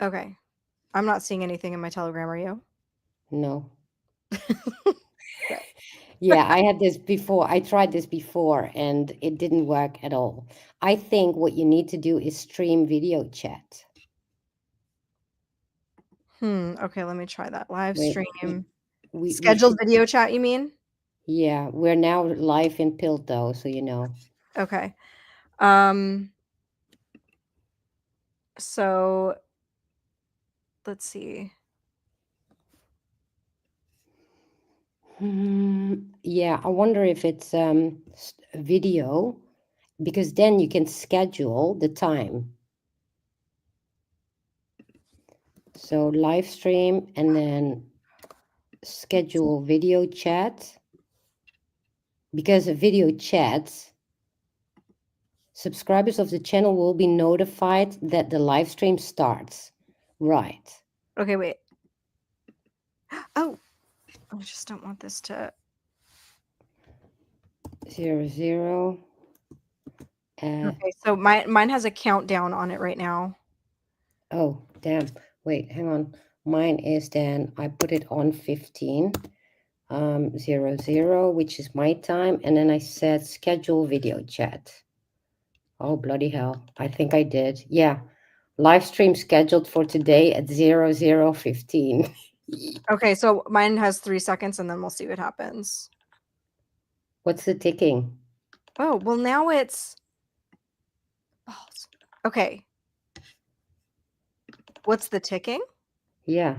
Okay. I'm not seeing anything in my Telegram, are you? No. Okay. Yeah, I had this before. I tried this before and it didn't work at all. I think what you need to do is stream video chat. Okay, let me try that. Live Wait, stream. we Scheduled should. video chat, you mean? Yeah, we're now live in Pilto, so you know. Okay. Um, so let's see. Yeah, I wonder if it's video, because then you can schedule the time. So live stream and then schedule video chat, because a video chat, subscribers of the channel will be notified that the live stream starts. Right. Okay, wait. Oh, I just don't want this to. 00. Okay, so mine has a countdown on it right now. Oh, damn. Wait, hang on. Mine is then, I put it on 15, 00, which is my time. And then I said schedule video chat. Oh, bloody hell. I think I did. Yeah. Live stream scheduled for today at 00:15. Okay, so mine has 3 seconds and then we'll see what happens. What's the ticking? Oh, well now it's balls. Okay. What's the ticking? Yeah.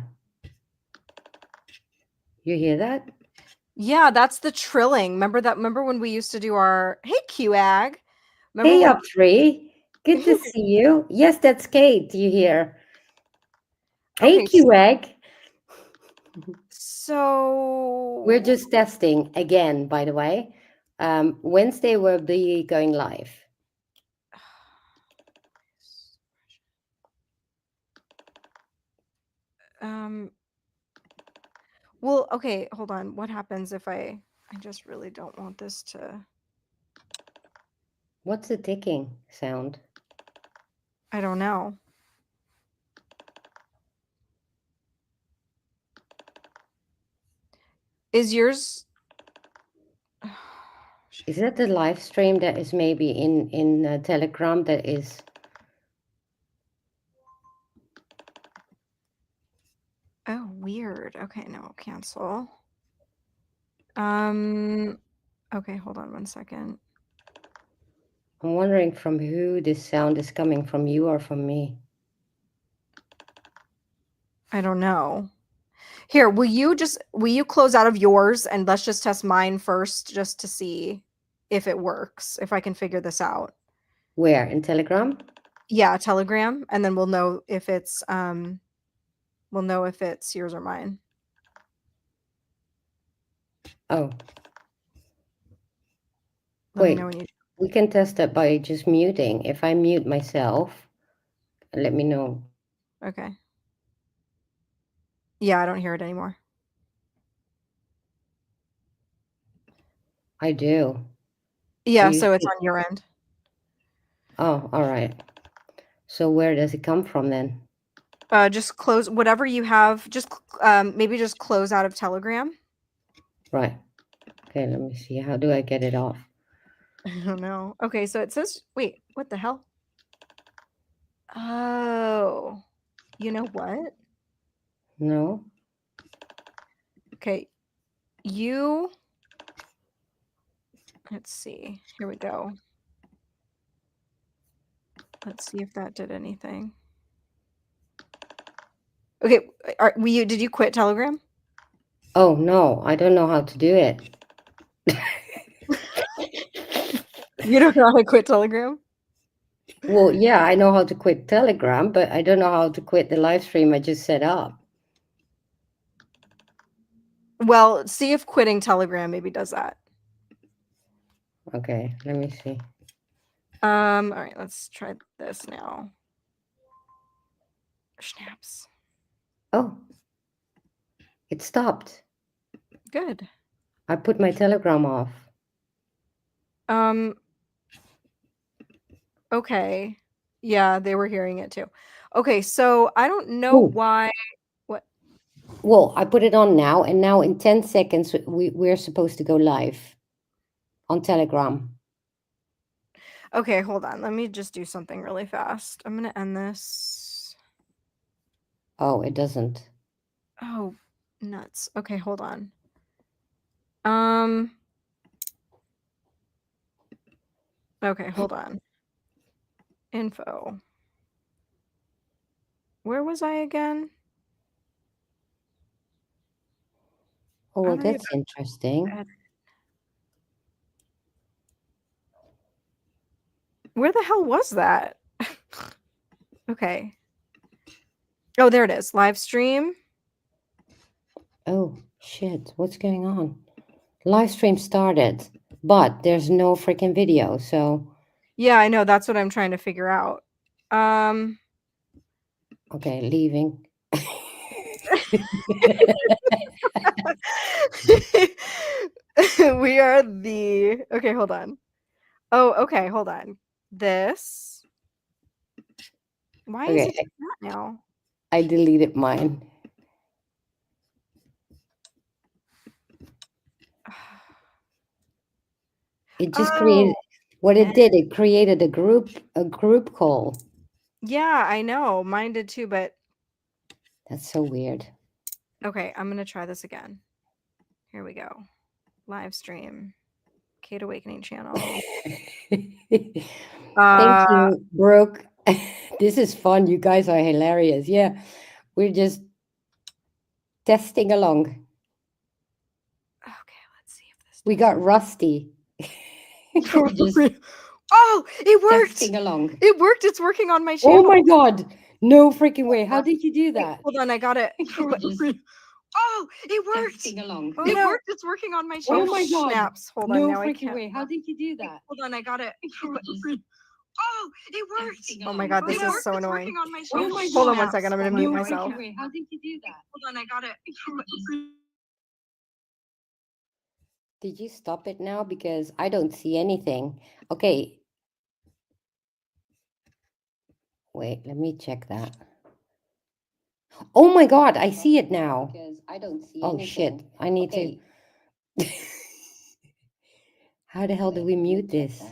You hear that? Yeah, that's the trilling. Remember when we used to do our hey QAG? Remember Hey, when up three. Good to see you. Yes, that's Kate. You hear? Hey, Okay, QEG. so We're just testing again, by the way. Wednesday we'll be going live. well, okay, hold on. What happens if I just really don't want this to. What's the ticking sound? I don't know. Is yours Is that the live stream that is maybe in Telegram that is? Oh, weird. Okay, no, cancel. Okay, hold on 1 second. I'm wondering from who this sound is coming, from you or from me? I don't know. Here, will you close out of yours and let's just test mine first just to see if it works, if I can figure this out. Where? In Telegram? Yeah, Telegram, and then we'll know if it's yours or mine. Oh. Let me Wait, know when you. we can test that by just muting. If I mute myself, let me know. Okay. Yeah, I don't hear it anymore. I do. Yeah, You so it's see- on your end. Oh, all right. So where does it come from then? Just close whatever you have. Just maybe just close out of Telegram. Right. Okay, let me see. How do I get it off? I don't know. Okay, so it says, wait, what the hell? Oh, you know what? No. Okay, let's see. Here we go. Let's see if that did anything. Okay, did you quit Telegram? Oh, no, I don't know how to do it. You don't know how to quit Telegram? Well, yeah, I know how to quit Telegram, but I don't know how to quit the live stream I just set up. Well, see if quitting Telegram maybe does that. Okay, let me see. All right, let's try this now. Snaps. Oh, it stopped. Good. I put my Telegram off. Okay. Yeah, they were hearing it too. Okay, so I don't know why. What? Well, I put it on now, and now in 10 seconds, we're supposed to go live on Telegram. Okay, hold on. Let me just do something really fast. I'm going to end this. Oh, it doesn't. Oh, nuts. Okay, hold on. Okay, hold on. Info. Where was I again? Oh, that's interesting. Where the hell was that? Okay. Oh, there it is. Live stream. Oh, shit. What's going on? Live stream started, but there's no freaking video. So, yeah, I know. That's what I'm trying to figure out. Okay, leaving. We are the. Okay, hold on. Oh, okay, hold on. This. Why is it that now? I deleted mine. It just created what it did. It created a group call. Yeah, I know. Mine did too, but that's so weird. Okay, I'm gonna try this again. Here we go. Live stream. Kate Awakening channel. Thank you, Brooke. This is fun. You guys are hilarious. Yeah, we're just testing along. Okay, let's see if this. We got Rusty. Oh, it worked. Testing along. It worked. It's working on my channel. Oh my god! No freaking way! How did you do that? Hold on, I got it. Oh, it worked. Testing along. Oh, it worked. It's working on my channel. Oh my god! Snaps. Hold no on, now I freaking can't. way! How did you do that? Hold on, I got it. Oh, it worked. Oh my god, this is so annoying. Oh my Hold on god. one second. I'm gonna mute No myself. freaking way! How did you do that? Hold on, I got it. Did you stop it now? Because I don't see anything. Okay. Wait, let me check that. Oh my god, I see it now. Because I don't see Oh anything. shit, I need to. How the hell do we mute this?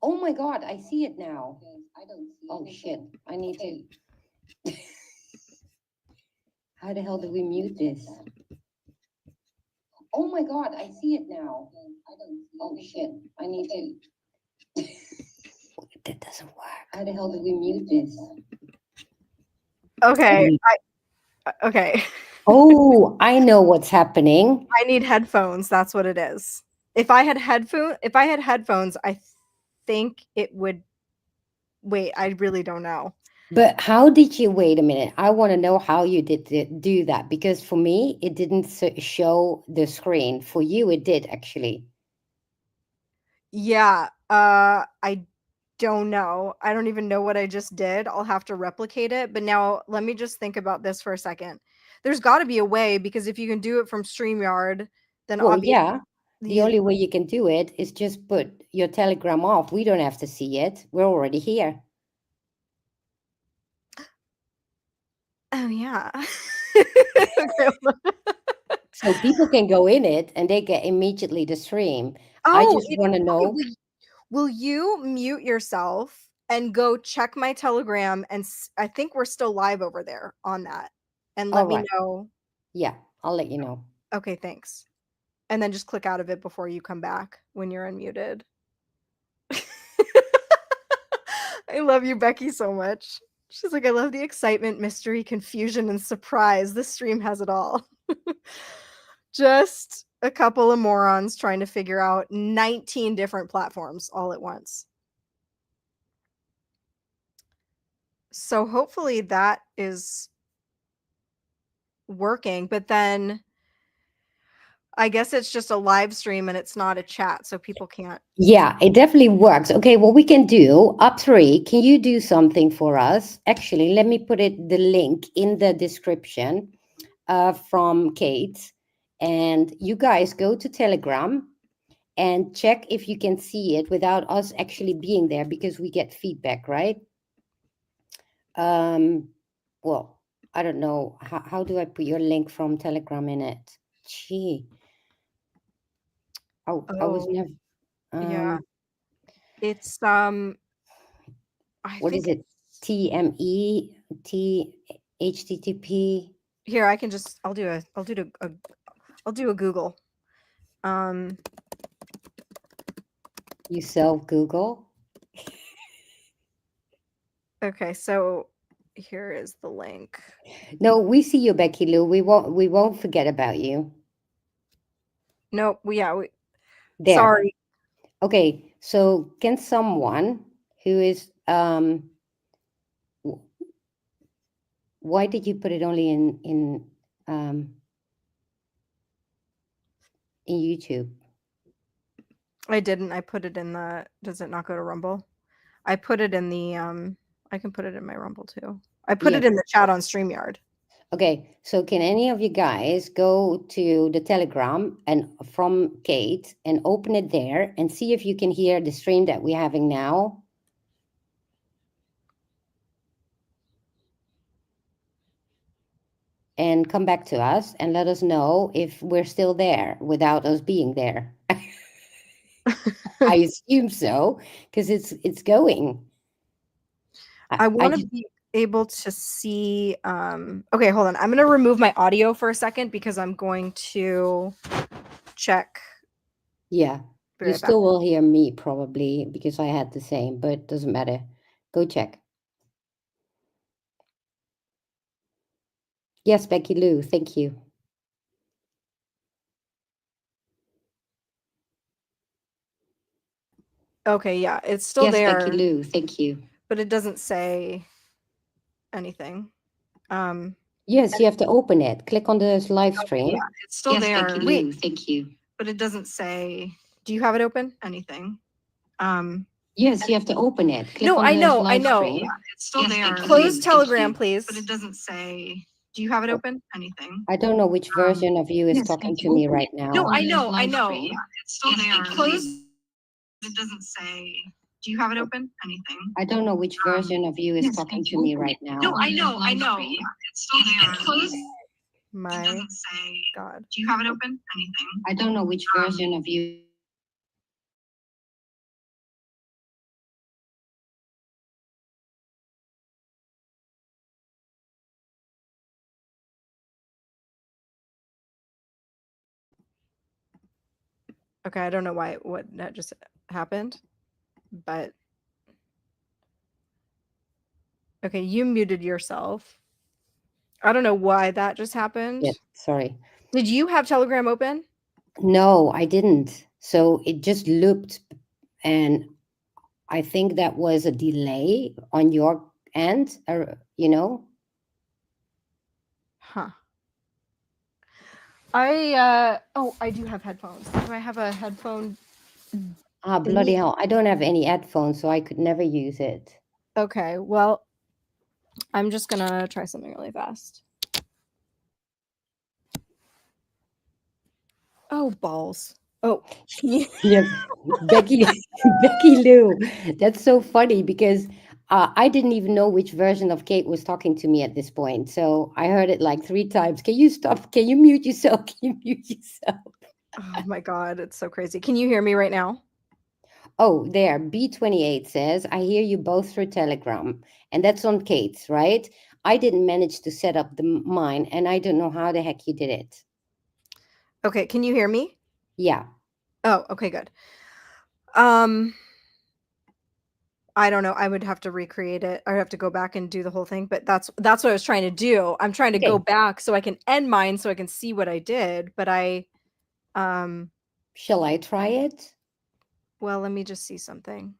Oh my god, I see it now. I don't see Oh anything. shit, I need to. How the hell do we mute this? Oh my god, I see it now. I don't see Oh anything. shit, I need to. That doesn't work. How the hell do we mute this? Okay. Okay. Oh, I know what's happening. I need headphones. That's what it is. If I had headphones, I think it would. Wait, I really don't know. But how did you wait a minute? I want to know how you did do that, because for me it didn't show the screen. For you it did actually. Yeah, I don't know. I don't even know what I just did. I'll have to replicate it. But now let me just think about this for a second. There's got to be a way, because if you can do it from StreamYard, then Well, obviously yeah. The only way you can do it is just put your Telegram off. We don't have to see it. We're already here. Oh yeah. So people can go in it and they get immediately the stream. Oh, I just want to know. Okay, will you mute yourself and go check my Telegram? And I think we're still live over there on that. And let me know. Yeah, I'll let you know. Okay, thanks. And then just click out of it before you come back when you're unmuted. I love you, Becky, so much. She's like, I love the excitement, mystery, confusion, and surprise. This stream has it all. Just a couple of morons trying to figure out 19 different platforms all at once. So hopefully that is working, but then I guess it's just a live stream and it's not a chat, so people can't. Yeah, it definitely works. Okay, what we can do, up 3, can you do something for us? Actually, let me put the link in the description from Kate. And you guys go to Telegram and check if you can see it without us actually being there, because we get feedback, right? Well, I don't know. How do I put your link from Telegram in it? Gee. Oh, I was Oh, never. yeah. Um, It's I what think is it? TME, HTTP. here I can just I'll do a Google. You self Google. Okay, so here is the link. No, we see you, Becky Lou. We won't forget about you. Nope, we There. sorry. Okay, so can someone who is why did you put it only in YouTube? I didn't. I put it in does it not go to Rumble? I put it in the I can put it in my Rumble too. I put Yeah. it in the chat on StreamYard. Okay, so can any of you guys go to the Telegram and from Kate and open it there and see if you can hear the stream that we're having now? And come back to us and let us know if we're still there without us being there. I assume so, because it's going. I want to be able to see okay, hold on. I'm going to remove my audio for a second because I'm going to check. Yeah, Be you right back. still will hear me probably because I had the same, but it doesn't matter. Go check. Yes, Becky Lou, thank you. Okay, yeah, it's still Yes, there. Becky Lou, thank you. But it doesn't say anything. Yes, you have to open it. Click on the live stream. Yeah, it's still Yes, there. Becky Lou, Wait, thank you. but it doesn't say. Do you have it open? Anything? Yes, you have to open it. Click No, on I the know, live I know. stream. Yeah, it's still Yes, there. Becky Lou, Close thank Telegram, you. please. But it doesn't say. Do you have it open? Anything? I don't know which version of you is yes, talking Becky, to me open right it. now. No, I On know, the I live know. stream. Yeah, it's still Yes, there. Becky Close. Lou. It doesn't say. Do you have it open? Anything? I don't know which version of you is Yes, talking Becky, to me open right it. now. No, I know, I Live know. stream. Yeah, it's still there. Close. My It doesn't say. God. Do you have it open? Anything? I don't know which version of you. Okay, I don't know what that just happened, but okay, you muted yourself. I don't know why that just happened. Yeah, sorry. Did you have Telegram open? No, I didn't. So it just looped, and I think that was a delay on your end, or Huh. I do have headphones. Do I have a headphone? bloody hell. I don't have any headphones, so I could never use it. Okay, well, I'm just gonna try something really fast. Oh, balls. Oh. Yeah, Becky, Becky Lou, that's so funny because I didn't even know which version of Kate was talking to me at this point. So I heard it like 3 times. Can you stop? Can you mute yourself? Can you mute yourself? Oh my God, it's so crazy. Can you hear me right now? Oh, there. B28 says, I hear you both through Telegram. And that's on Kate's, right? I didn't manage to set up mine, and I don't know how the heck you did it. Okay, can you hear me? Yeah. Oh, okay, good. I don't know. I would have to recreate it. I would have to go back and do the whole thing, but that's what I was trying to do. I'm trying to go Okay. back so I can end mine so I can see what I did, but Shall I try it? well, let me just see something.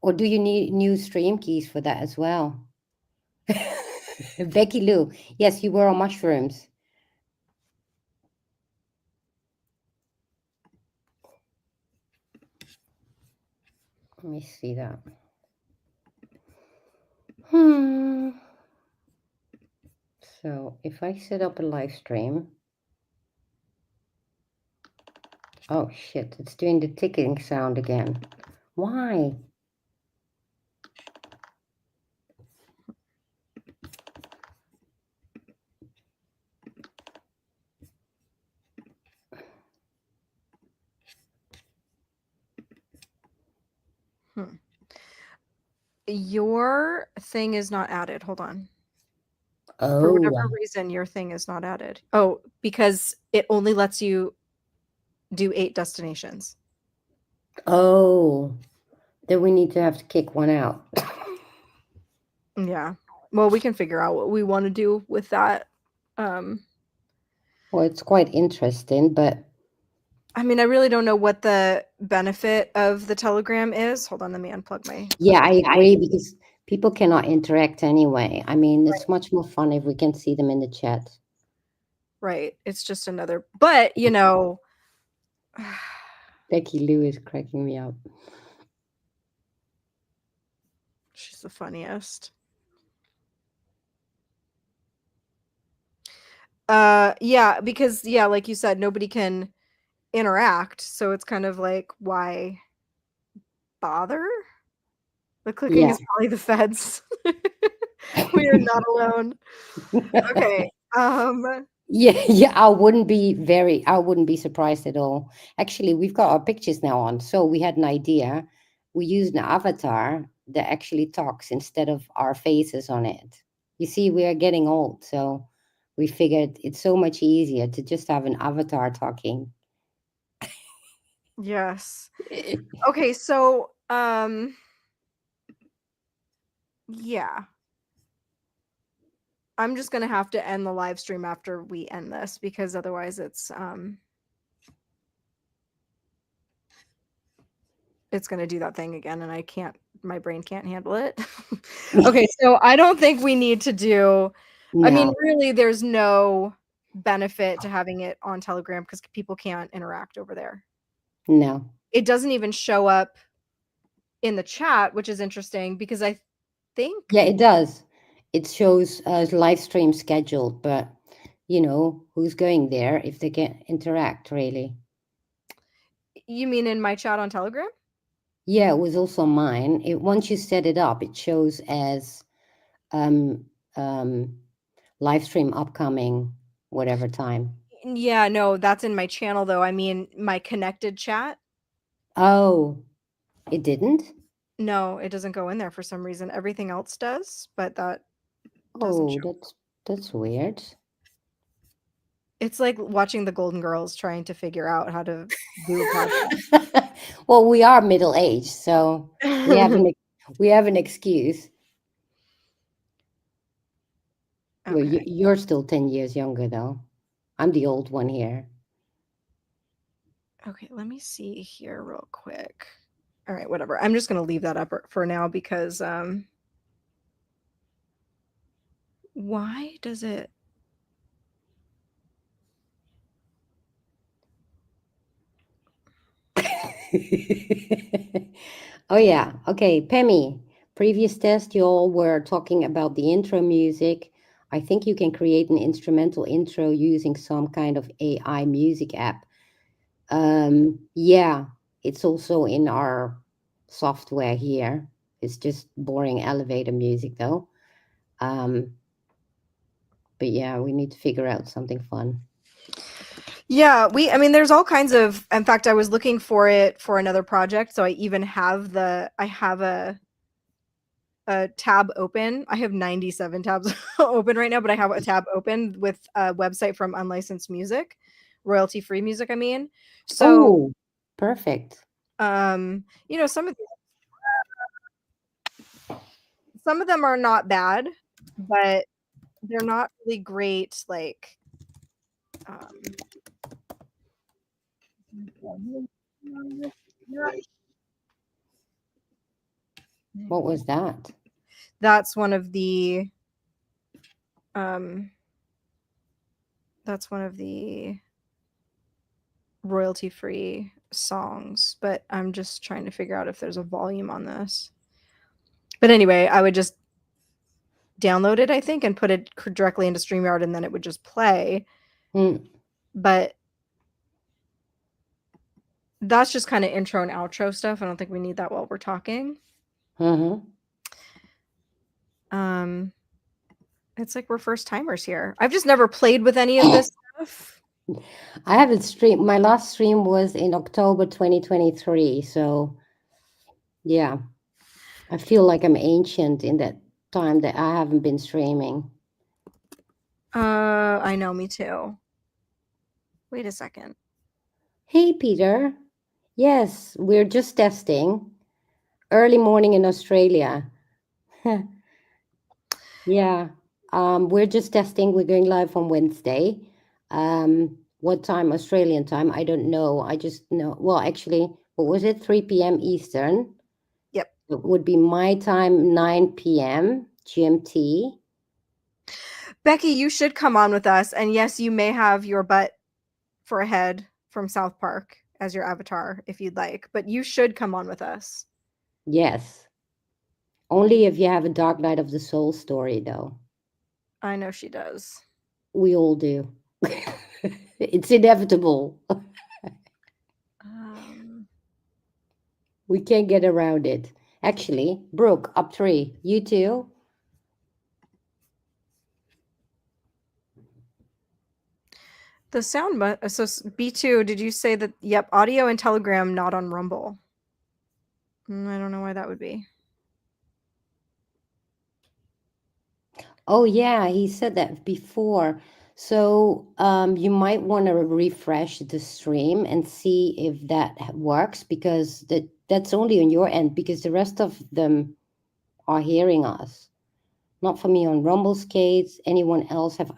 Or do you need new stream keys for that as well? Becky Lou, yes, you were on mushrooms. Let me see that. So if I set up a live stream, Oh shit, it's doing the ticking sound again. Why? Your thing is not added. Hold on. For Oh, whatever reason, your thing is not added. Oh, because it only lets you do 8 destinations. oh, then we need to have to kick one out. Yeah. Well, we can figure out what we want to do with that. Well, it's quite interesting, but I mean, I really don't know what the benefit of the Telegram is. Hold on, let me unplug my. yeah, I agree because people cannot interact anyway. I mean, it's much more fun if we can see them in the chat. Right. It's just another, but you know, Becky Lou is cracking me up. she's the funniest. Yeah, because yeah, like you said, nobody can interact, so it's kind of like, why bother? The clicking Yeah. is probably the feds. We are not alone. Okay. Yeah, I wouldn't be surprised at all. Actually, we've got our pictures now on, so we had an idea. We used an avatar that actually talks instead of our faces on it. You see, we are getting old, so we figured it's so much easier to just have an avatar talking. Yes. Okay, so yeah. I'm just gonna have to end the live stream after we end this because otherwise it's gonna do that thing again and my brain can't handle it. Okay, so I don't think we need to do I mean, No, really there's no benefit to having it on Telegram because people can't interact over there. no. It doesn't even show up in the chat, which is interesting because I think Yeah, it does. It shows a live stream scheduled, but you know, who's going there if they can interact, really? you mean in my chat on Telegram? Yeah, it was also mine. Once you set it up, it shows as um, live stream upcoming, whatever time. Yeah, no, that's in my channel though. I mean, my connected chat. Oh, it didn't? No, it doesn't go in there for some reason. Everything else does, but that doesn't Oh, show. that's weird. It's like watching the Golden Girls trying to figure out how to do a podcast. Well, we are middle aged, so we have an excuse. Well, Okay. you're still 10 years younger, though. I'm the old one here. Okay, let me see here real quick. All right, whatever. I'm just going to leave that up for now because why does it Oh, yeah. Okay, Pemmy, previous test, you all were talking about the intro music. I think you can create an instrumental intro using some kind of AI music app. Yeah, it's also in our software here. It's just boring elevator music, though. But yeah, we need to figure out something fun. Yeah, I mean there's all kinds of in fact I was looking for it for another project, so I even have I have a tab open. I have 97 tabs open right now, but I have a tab open with a website from unlicensed music, royalty-free music, I mean. So, Oh, perfect. you know, some of them are not bad, but they're not really great like What was that? that's one of the um that's one of the royalty-free songs, but I'm just trying to figure out if there's a volume on this. But anyway, I would just download it, I think, and put it directly into StreamYard, and then it would just play. Mm. But that's just kind of intro and outro stuff. I don't think we need that while we're talking. Mm-hmm. It's like we're first timers here. I've just never played with any of this stuff. I haven't streamed. My last stream was in October 2023. So, yeah, I feel like I'm ancient in that time that I haven't been streaming. I know, me too. Wait a second. Hey, Peter. Yes, we're just testing. Early morning in Australia. Yeah, we're just testing. We're going live on Wednesday. What time? Australian time? I don't know. I just know. Well, actually, what was it? 3 p.m. Eastern. Yep. It would be my time, 9 p.m. GMT. Becky, you should come on with us. And yes, you may have your butt for a head from South Park as your avatar if you'd like, but you should come on with us. Yes. Only if you have a Dark Night of the Soul story, though. I know she does. We all do. It's inevitable. We can't get around it. Actually, Brooke, up 3. You too? The sound, so B2, did you say that? Yep, audio and Telegram not on Rumble. I don't know why that would be. Oh, yeah, he said that before. So you might want to refresh the stream and see if that works, because that's only on your end, because the rest of them are hearing us. Not for me on Rumble Skates. Anyone else have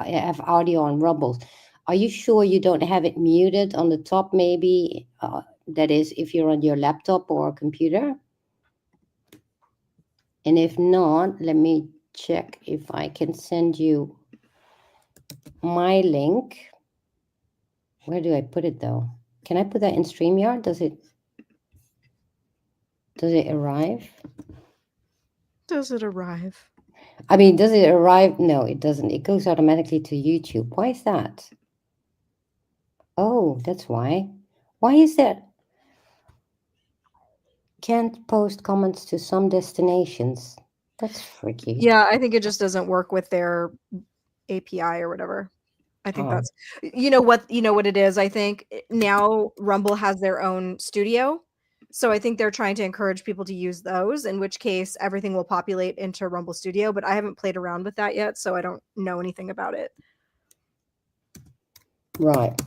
audio on Rumbles? Are you sure you don't have it muted on the top, maybe? That is, if you're on your laptop or computer. And if not, let me check if I can send you my link. Where do I put it though? Can I put that in StreamYard? Does it arrive? Does it arrive? I mean, does it arrive? No, it doesn't. It goes automatically to YouTube. Why is that? Oh, that's why. Why is that? Can't post comments to some destinations. That's freaky. Yeah, I think it just doesn't work with their API or whatever. I think that's, you know what it is. I think now Rumble has their own studio. So I think they're trying to encourage people to use those, in which case everything will populate into Rumble Studio, but I haven't played around with that yet, so I don't know anything about it. Right.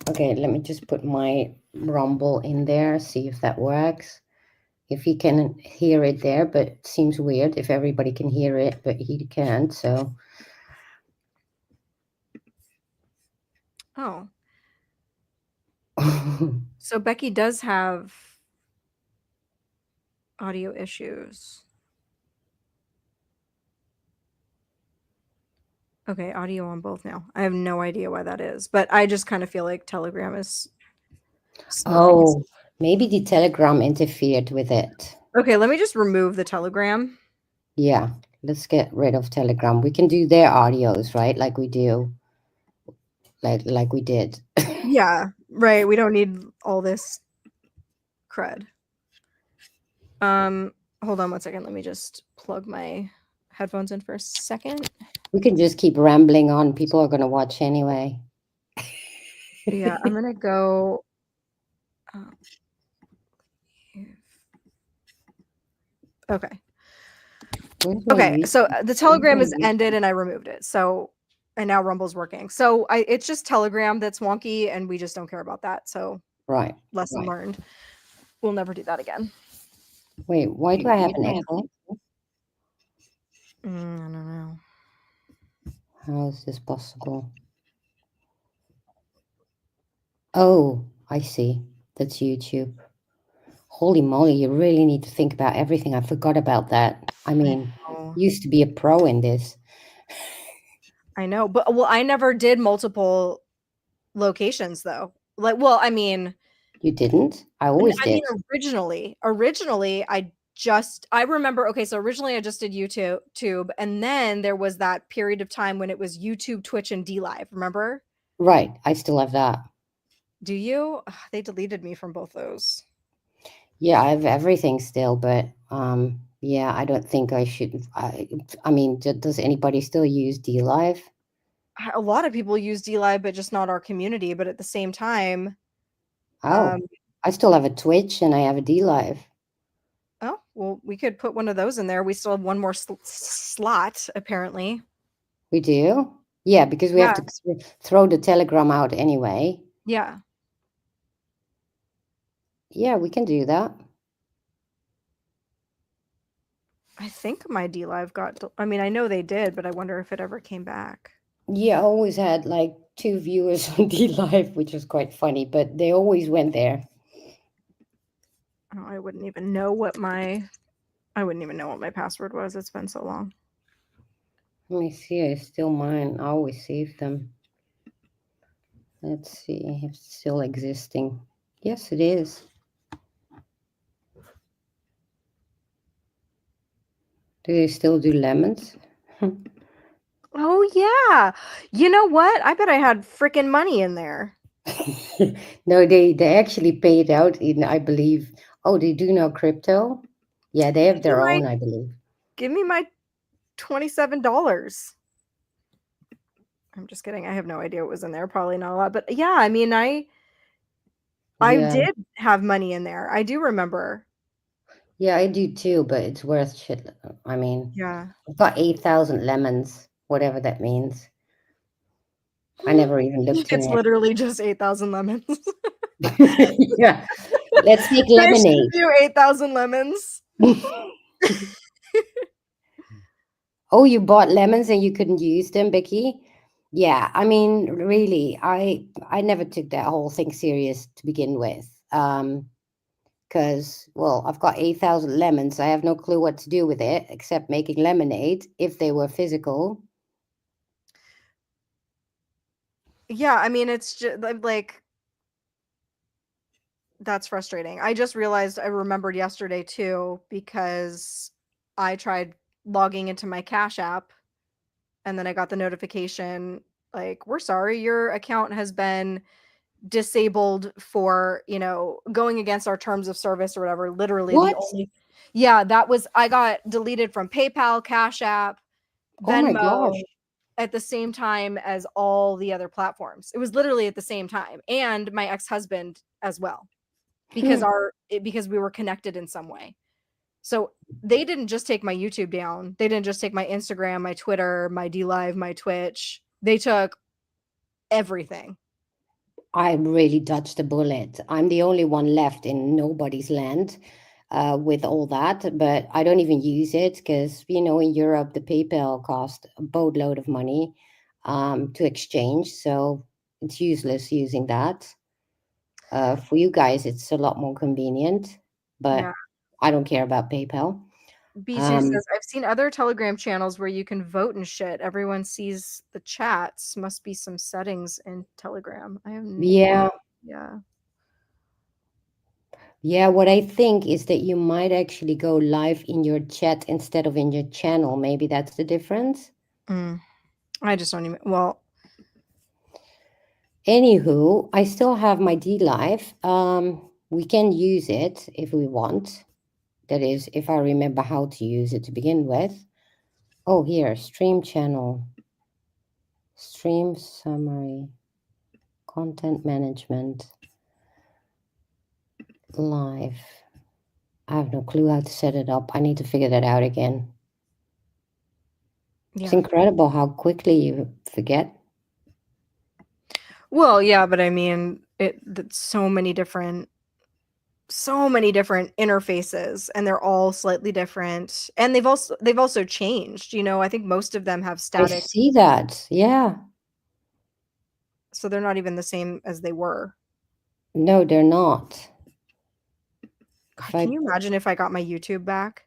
Okay, let me just put my Rumble in there, see if that works. If you can hear it there, but it seems weird if everybody can hear it, but he can't, so. Oh. So Becky does have audio issues. Okay, audio on both now. I have no idea why that is, but I just kind of feel like Telegram is Oh, maybe the Telegram interfered with it. Okay, let me just remove the Telegram. Yeah, let's get rid of Telegram. We can do their audios, right? Like we do. Like we did. Yeah, right. We don't need all this crud. Hold on one second. Let me just plug my headphones in for a second. We can just keep rambling on. People are going to watch anyway. Yeah, I'm going to go. Okay. Okay, so the Telegram is ended and I removed it. So, and now Rumble's working. So it's just Telegram that's wonky and we just don't care about that. So right. Lesson learned. We'll never do that again. Wait, why do I have an echo? I don't know. How is this possible? Oh, I see. That's YouTube. Holy moly, you really need to think about everything. I forgot about that. I mean, used to be a pro in this. I know, but well, I never did multiple locations though. Like, well, I mean, you didn't? I always did. Originally, I remember, okay, so originally I just did YouTube, and then there was that period of time when it was YouTube, Twitch, and DLive, remember? Right, I still have that. Do you? Ugh, they deleted me from both those. Yeah, I have everything still, but yeah, I don't think I should. I mean, does anybody still use DLive? A lot of people use DLive, but just not our community. But at the same time, Oh, I still have a Twitch and I have a DLive. oh, well, we could put one of those in there. We still have one more slot, apparently. We do? Yeah, because we have Yeah. to throw the Telegram out anyway. Yeah. Yeah, we can do that. I think my DLive got, I mean, I know they did, but I wonder if it ever came back. Yeah, I always had like 2 viewers on DLive, which was quite funny, but they always went there. Oh, I wouldn't even know what my password was. It's been so long. Let me see, it's still mine. I always save them. Let's see if it's still existing. Yes, it is. Do they still do lemons? Oh, yeah. You know what? I bet I had freaking money in there. No, they actually pay it out in, I believe. Oh, they do now crypto? Yeah, they have their own, I believe. Give me my $27. I'm just kidding. I have no idea what was in there. Probably not a lot, but yeah, I mean, I did have money in there. I do remember. Yeah, I do too, but it's worth shit. I mean, Yeah. I've got 8,000 lemons, whatever that means. I never even looked in It's it. literally just 8,000 lemons. Yeah. Let's make lemonade. You 8,000 lemons. Oh, you bought lemons and you couldn't use them, Becky? Yeah, I mean, really, I never took that whole thing serious to begin with. Because, well, I've got 8,000 lemons. I have no clue what to do with it except making lemonade if they were physical. Yeah, I mean, it's just like, that's frustrating. I just realized I remembered yesterday too, because I tried logging into my Cash App and then I got the notification like, we're sorry, your account has been disabled for, going against our terms of service or whatever. Literally What? I got deleted from PayPal, Cash App, Oh my Venmo gosh. at the same time as all the other platforms. It was literally at the same time, and my ex-husband as well, because because we were connected in some way. So they didn't just take my YouTube down. They didn't just take my Instagram, my Twitter, my DLive, my Twitch. They took everything. I really dodged a bullet. I'm the only one left in nobody's land with all that, but I don't even use it because, in Europe, the PayPal cost a boatload of money to exchange. So it's useless using that. For you guys, it's a lot more convenient, but Yeah. I don't care about PayPal. B2 says, I've seen other Telegram channels where you can vote and shit. Everyone sees the chats. Must be some settings in Telegram. I have no Yeah. idea. Yeah, what I think is that you might actually go live in your chat instead of in your channel. Maybe that's the difference. I just don't even, well. Anywho, I still have my DLive. We can use it if we want. That is, if I remember how to use it to begin with. Oh, here, stream channel. Stream summary. Content management. Live. I have no clue how to set it up. I need to figure that out again. Yeah. It's incredible how quickly you forget. Well, yeah, but I mean, that's so many different interfaces, and they're all slightly different. And they've also changed. I think most of them have I static, see that. Yeah. so they're not even the same as they were. No, they're not. God, can you imagine if I got my YouTube back?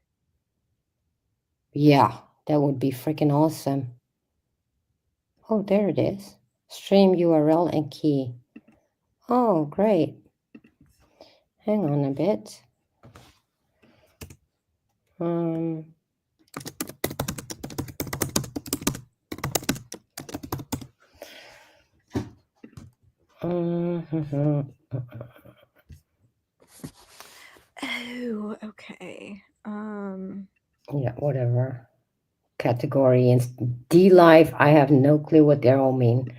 Yeah, that would be freaking awesome. Oh, there it is. Stream URL and key. Oh, great. Hang on a bit. Mhm. Oh, okay. Yeah, whatever. Category and D live. I have no clue what they all mean.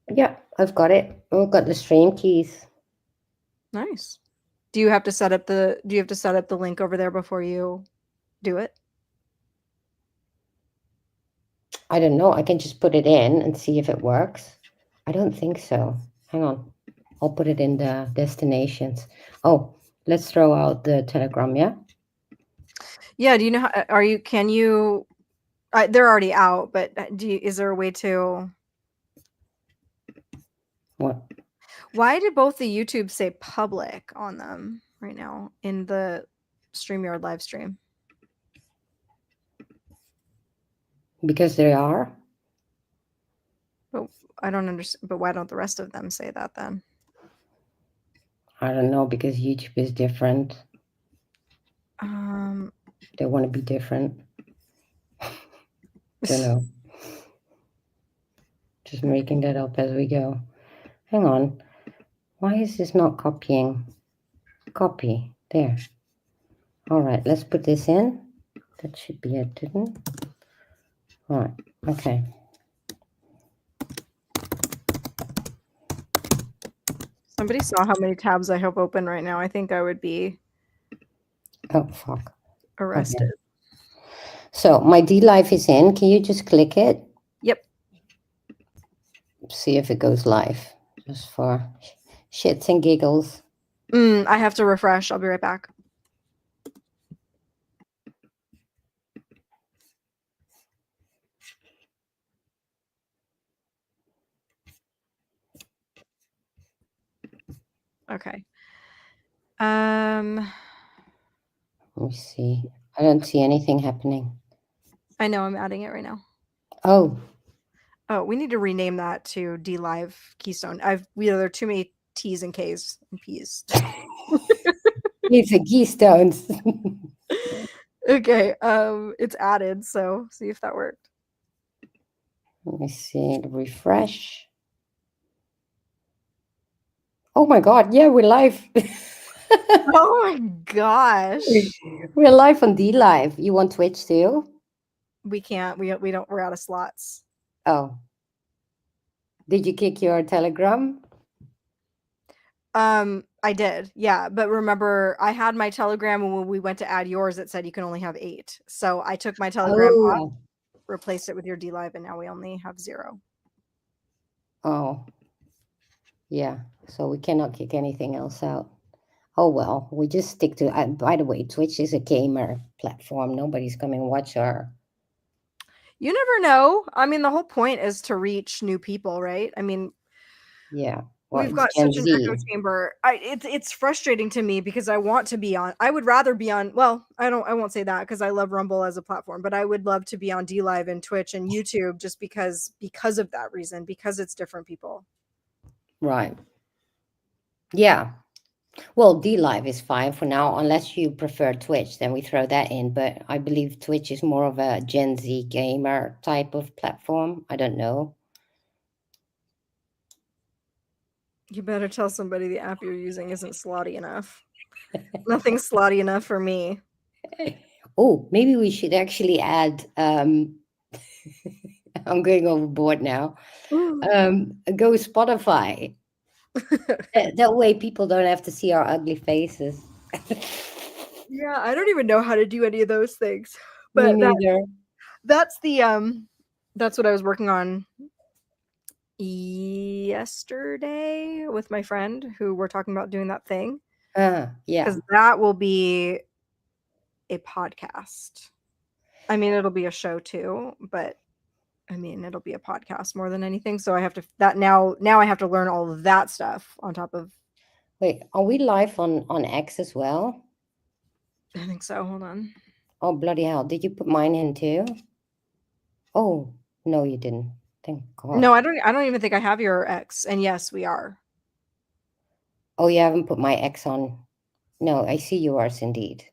Yeah, I've got it. I've got the stream keys. Nice. Do you have to set up the link over there before you do it? I don't know. I can just put it in and see if it works. I don't think so. Hang on. I'll put it in the destinations. Oh, let's throw out the Telegram, yeah? Yeah, do you know how they're already out, but is there a way to What? Why did both the YouTube say public on them right now in the StreamYard live stream? Because they are? But I don't understand. But why don't the rest of them say that then? I don't know, because YouTube is different. They want to be different. Don't know. Just making that up as we go. Hang on. Why is this not copying? Copy. There. All right, let's put this in. That should be it, didn't? All right. Okay. Somebody saw how many tabs I have open right now. I think I would be Oh, fuck. arrested. Okay. So my D live is in. Can you just click it? Yep. See if it goes live. Just for shits and giggles. I have to refresh. I'll be right back. Okay. Let me see. I don't see anything happening. I know I'm adding it right now. Oh. Oh, we need to rename that to D Live Keystone. There are too many T's and K's and P's. It's a keystones. Okay. It's added, so see if that worked. Let me see. Refresh. Oh my God. Yeah, we're live. Oh my gosh. We're live on D Live. You want Twitch too? We can't. We don't. We're out of slots. Oh. Did you kick your Telegram? I did. Yeah, but remember, I had my Telegram, and when we went to add yours, it said you can only have 8. So I took my Telegram off, replaced it with your D Live, and now we only have 0. Oh. Yeah. So we cannot kick anything else out. Oh, well, we just stick to, by the way, Twitch is a gamer platform. Nobody's coming to watch our. You never know. I mean, the whole point is to reach new people, right? I mean, Yeah. Well, we've got Gen such an Z. echo chamber. It's frustrating to me because I want to be on. I would rather be on. Well, I won't say that because I love Rumble as a platform, but I would love to be on D Live and Twitch and YouTube just because of that reason, because it's different people. Right. Yeah. Well, D Live is fine for now, unless you prefer Twitch, then we throw that in. But I believe Twitch is more of a Gen Z gamer type of platform. I don't know. You better tell somebody the app you're using isn't slotty enough. Nothing's slotty enough for me. Oh, maybe we should actually add. I'm going overboard now. Go Spotify. That way people don't have to see our ugly faces. Yeah, I don't even know how to do any of those things. Me But neither. that's what I was working on yesterday with my friend who we're talking about doing that thing. Yeah. Because that will be a podcast. I mean, it'll be a show too, but I mean, it'll be a podcast more than anything. So I have to now I have to learn all of that stuff on top of. Wait, are we live on X as well? I think so. Hold on. Oh, bloody hell. Did you put mine in too? Oh, no, you didn't. Thank God. No, I don't even think I have your X. And yes, we are. Oh, you haven't put my X on. No, I see yours indeed.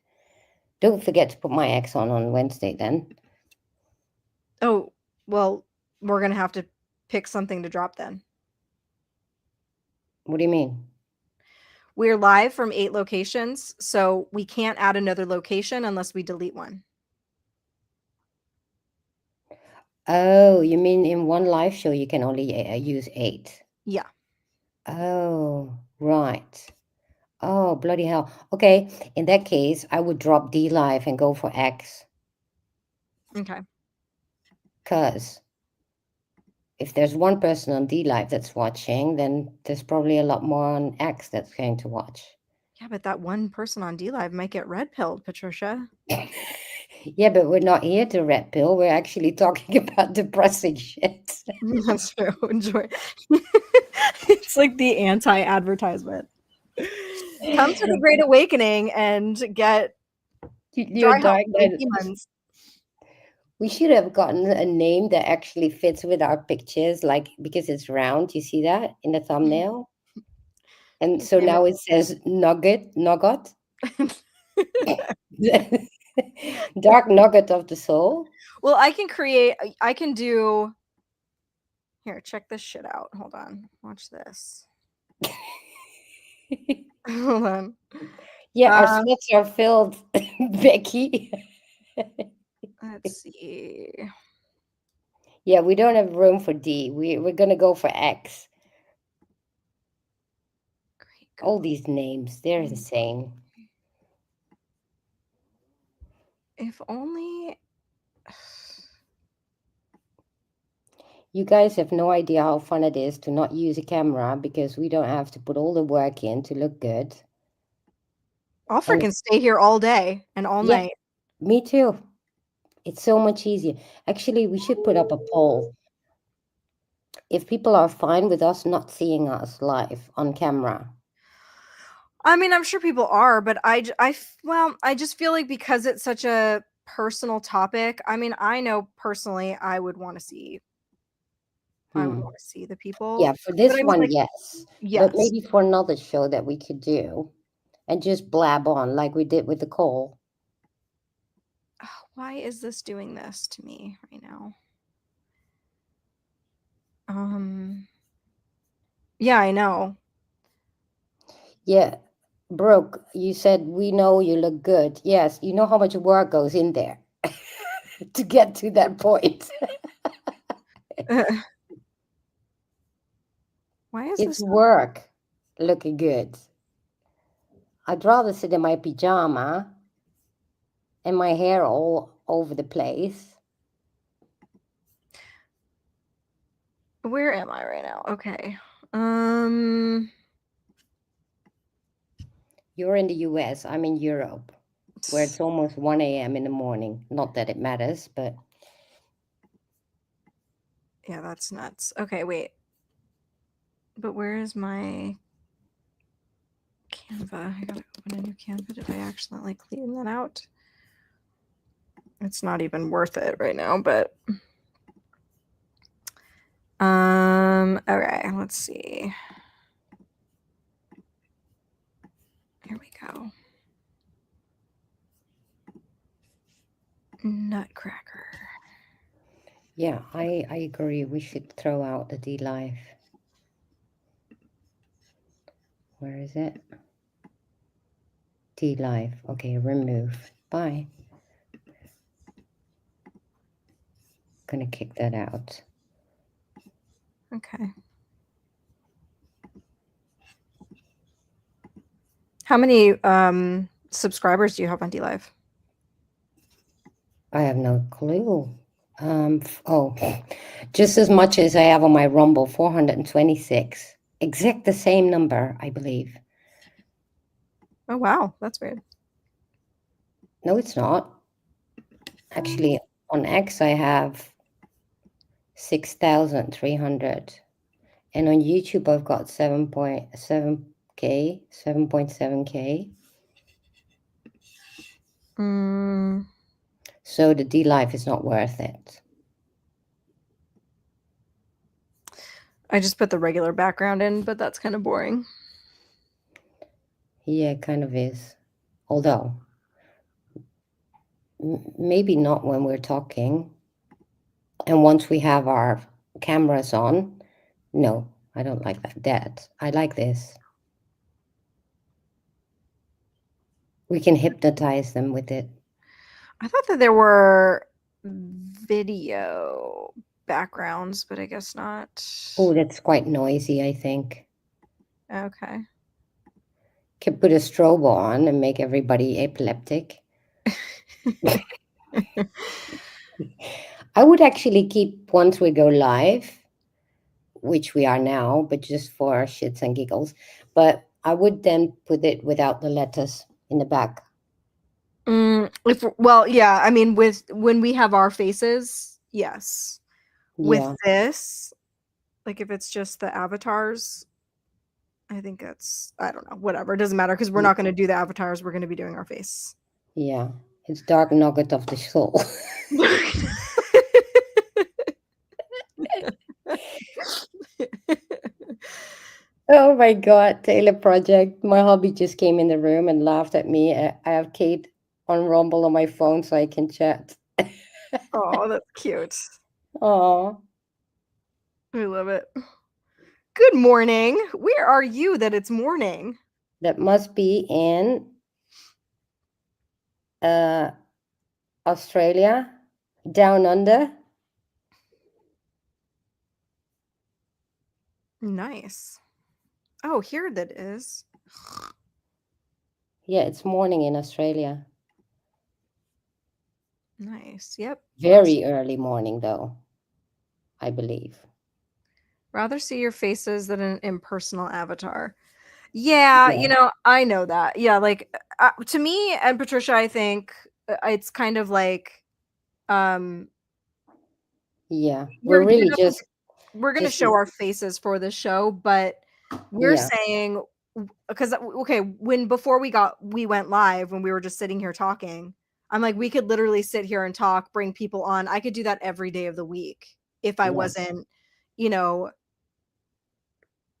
Don't forget to put my X on Wednesday then. Oh, well, we're going to have to pick something to drop then. What do you mean? We're live from 8 locations, so we can't add another location unless we delete one. Oh, you mean in one live show you can only use 8? Yeah. Oh, right. Oh, bloody hell. Okay, in that case, I would drop D live and go for X. Okay. Because if there's one person on D live that's watching, then there's probably a lot more on X that's going to watch. Yeah, but that one person on D Live might get red pilled, Patricia. Yeah, but we're not here to red pill. We're actually talking about depressing shit. That's true. Enjoy. It's like the anti-advertisement. Come to the Great Awakening and get Your dry dark hump night. demons. We should have gotten a name that actually fits with our pictures, like because it's round. You see that in the thumbnail? And so Damn now it says nugget. Dark nugget of the soul. Well, I can do here, check this shit out. Hold on. Watch this. Hold on. Yeah, our slots are filled, Becky. Let's see. Yeah, we don't have room for D. We're gonna go for X. Great. All these names, they're insane. If only You guys have no idea how fun it is to not use a camera because we don't have to put all the work in to look good. I'll freaking stay here all day and all night. Me too. It's so much easier. Actually, we should put up a poll. If people are fine with us not seeing us live on camera. I mean, I'm sure people are, but I just feel like because it's such a personal topic. I mean, I know personally I would want to see the people. Yeah, for this I mean, one, like, yes. yes. But maybe for another show that we could do and just blab on like we did with the call. Why is this doing this to me right now? Yeah, I know. Yeah, Brooke, you said we know you look good. Yes, you know how much work goes in there to get to that point. Why is It's this? work looking good. I'd rather sit in my pajama and my hair all over the place. Where am I right now? Okay. You're in the US, I'm in Europe, where it's almost 1 a.m. in the morning. Not that it matters, but... Yeah, that's nuts. Okay, wait. But where is my Canva? I gotta open a new Canva. Did I accidentally clean that out? It's not even worth it right now, but... Okay, let's see. Here we go. Nutcracker. Yeah, I agree. We should throw out the D Live. Where is it? D Live. Okay, remove. Bye. Gonna kick that out. Okay. How many subscribers do you have on D Live? I have no clue. Just as much as I have on my Rumble, 426. Exact the same number, I believe. Oh, wow. That's weird. No, it's not. Actually, on X, I have 6,300. And on YouTube, I've got 7.7K, 7.7K. So the D Live is not worth it. I just put the regular background in, but that's kind of boring. Yeah, it kind of is. Although, maybe not when we're talking. And once we have our cameras on, no, I don't like that. I like this. We can hypnotize them with it. I thought that there were video backgrounds, but I guess not. Oh, that's quite noisy, I think. Okay. Can put a strobe on and make everybody epileptic. I would actually keep once we go live, which we are now, but just for shits and giggles. But I would then put it without the letters in the back. Well, yeah, I mean, when we have our faces, yes. With Yeah, this, like if it's just the avatars, I think that's, I don't know, whatever. It doesn't matter because we're not going to do the avatars. We're going to be doing our face. yeah. It's dark nugget of the soul. Oh my God, Taylor Project. My hubby just came in the room and laughed at me. I have Kate on Rumble on my phone so I can chat. Oh, that's cute. Oh, I love it. Good morning. Where are you that it's morning? that must be in Australia, down under. Nice. Oh, here that is. Yeah, it's morning in Australia. Nice. Yep. Very early morning, though, I believe. Rather see your faces than an impersonal avatar. Yeah, Yeah. I know that. Yeah, like to me and Patricia, I think it's kind of like um Yeah, we're we're really just, we're going to just, show our faces for the show, but we're yeah, saying because okay, before we went live when we were just sitting here talking, I'm like we could literally sit here and talk, bring people on. I could do that every day of the week if I yeah. wasn't, you know,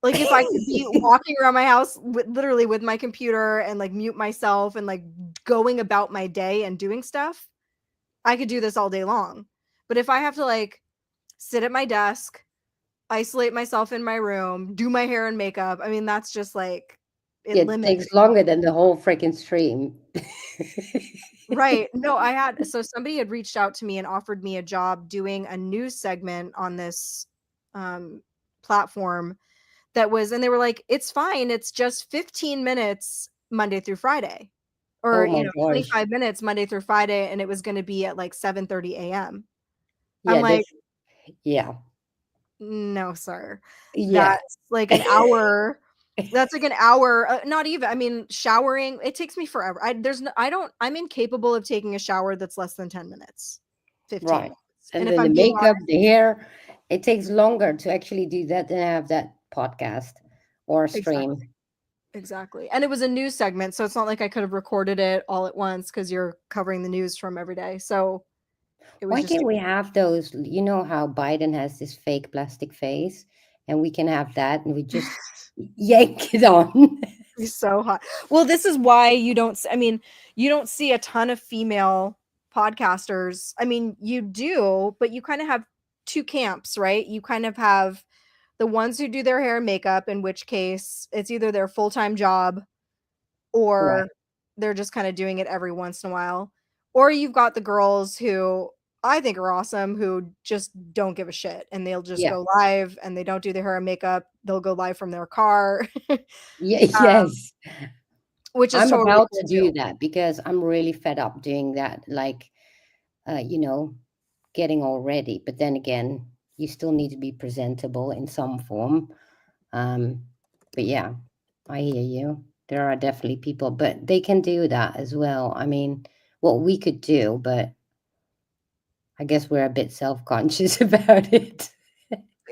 like if I could be walking around my house literally with my computer and like mute myself and like going about my day and doing stuff, I could do this all day long. But if I have to like sit at my desk, isolate myself in my room, do my hair and makeup, I mean that's just like it It limits. takes longer than the whole freaking stream. Right. No, so somebody had reached out to me and offered me a job doing a news segment on this platform and they were like, it's fine. It's just 15 minutes Monday through Friday or, Oh my gosh. 25 minutes Monday through Friday. And it was going to be at like 7:30 a.m. I'm Yeah, like, yeah, no, sir. yeah. That's like an hour. That's like an hour. Not even, I mean, showering, it takes me forever. I'm incapable of taking a shower that's less than 10 minutes, 15 Right. minutes. And And if then the I'm being makeup, the hair, it takes longer to actually do that than have that podcast or exactly. stream. Exactly. And it was a news segment, so it's not like I could have recorded it all at once because you're covering the news from every day. So it was Why just can't we have those? You know how Biden has this fake plastic face, and we can have that, and we just yank it on. so hot. Well, this is why I mean, you don't see a ton of female podcasters. I mean, you do, but you kind of have two camps, right? You kind of have the ones who do their hair and makeup, in which case it's either their full-time job Right. or they're just kind of doing it every once in a while. Or you've got the girls who I think are awesome who just don't give a shit and they'll just Yeah. go live and they don't do their hair and makeup. They'll go live from their car, Yeah. Yes. which is I'm totally about cool to too. do that because I'm really fed up doing that. Like, you know, getting all ready. But then again, you still need to be presentable in some form. Um, but yeah, I hear you. There are definitely people, but they can do that as well. I mean, what we could do, but I guess we're a bit self-conscious about it.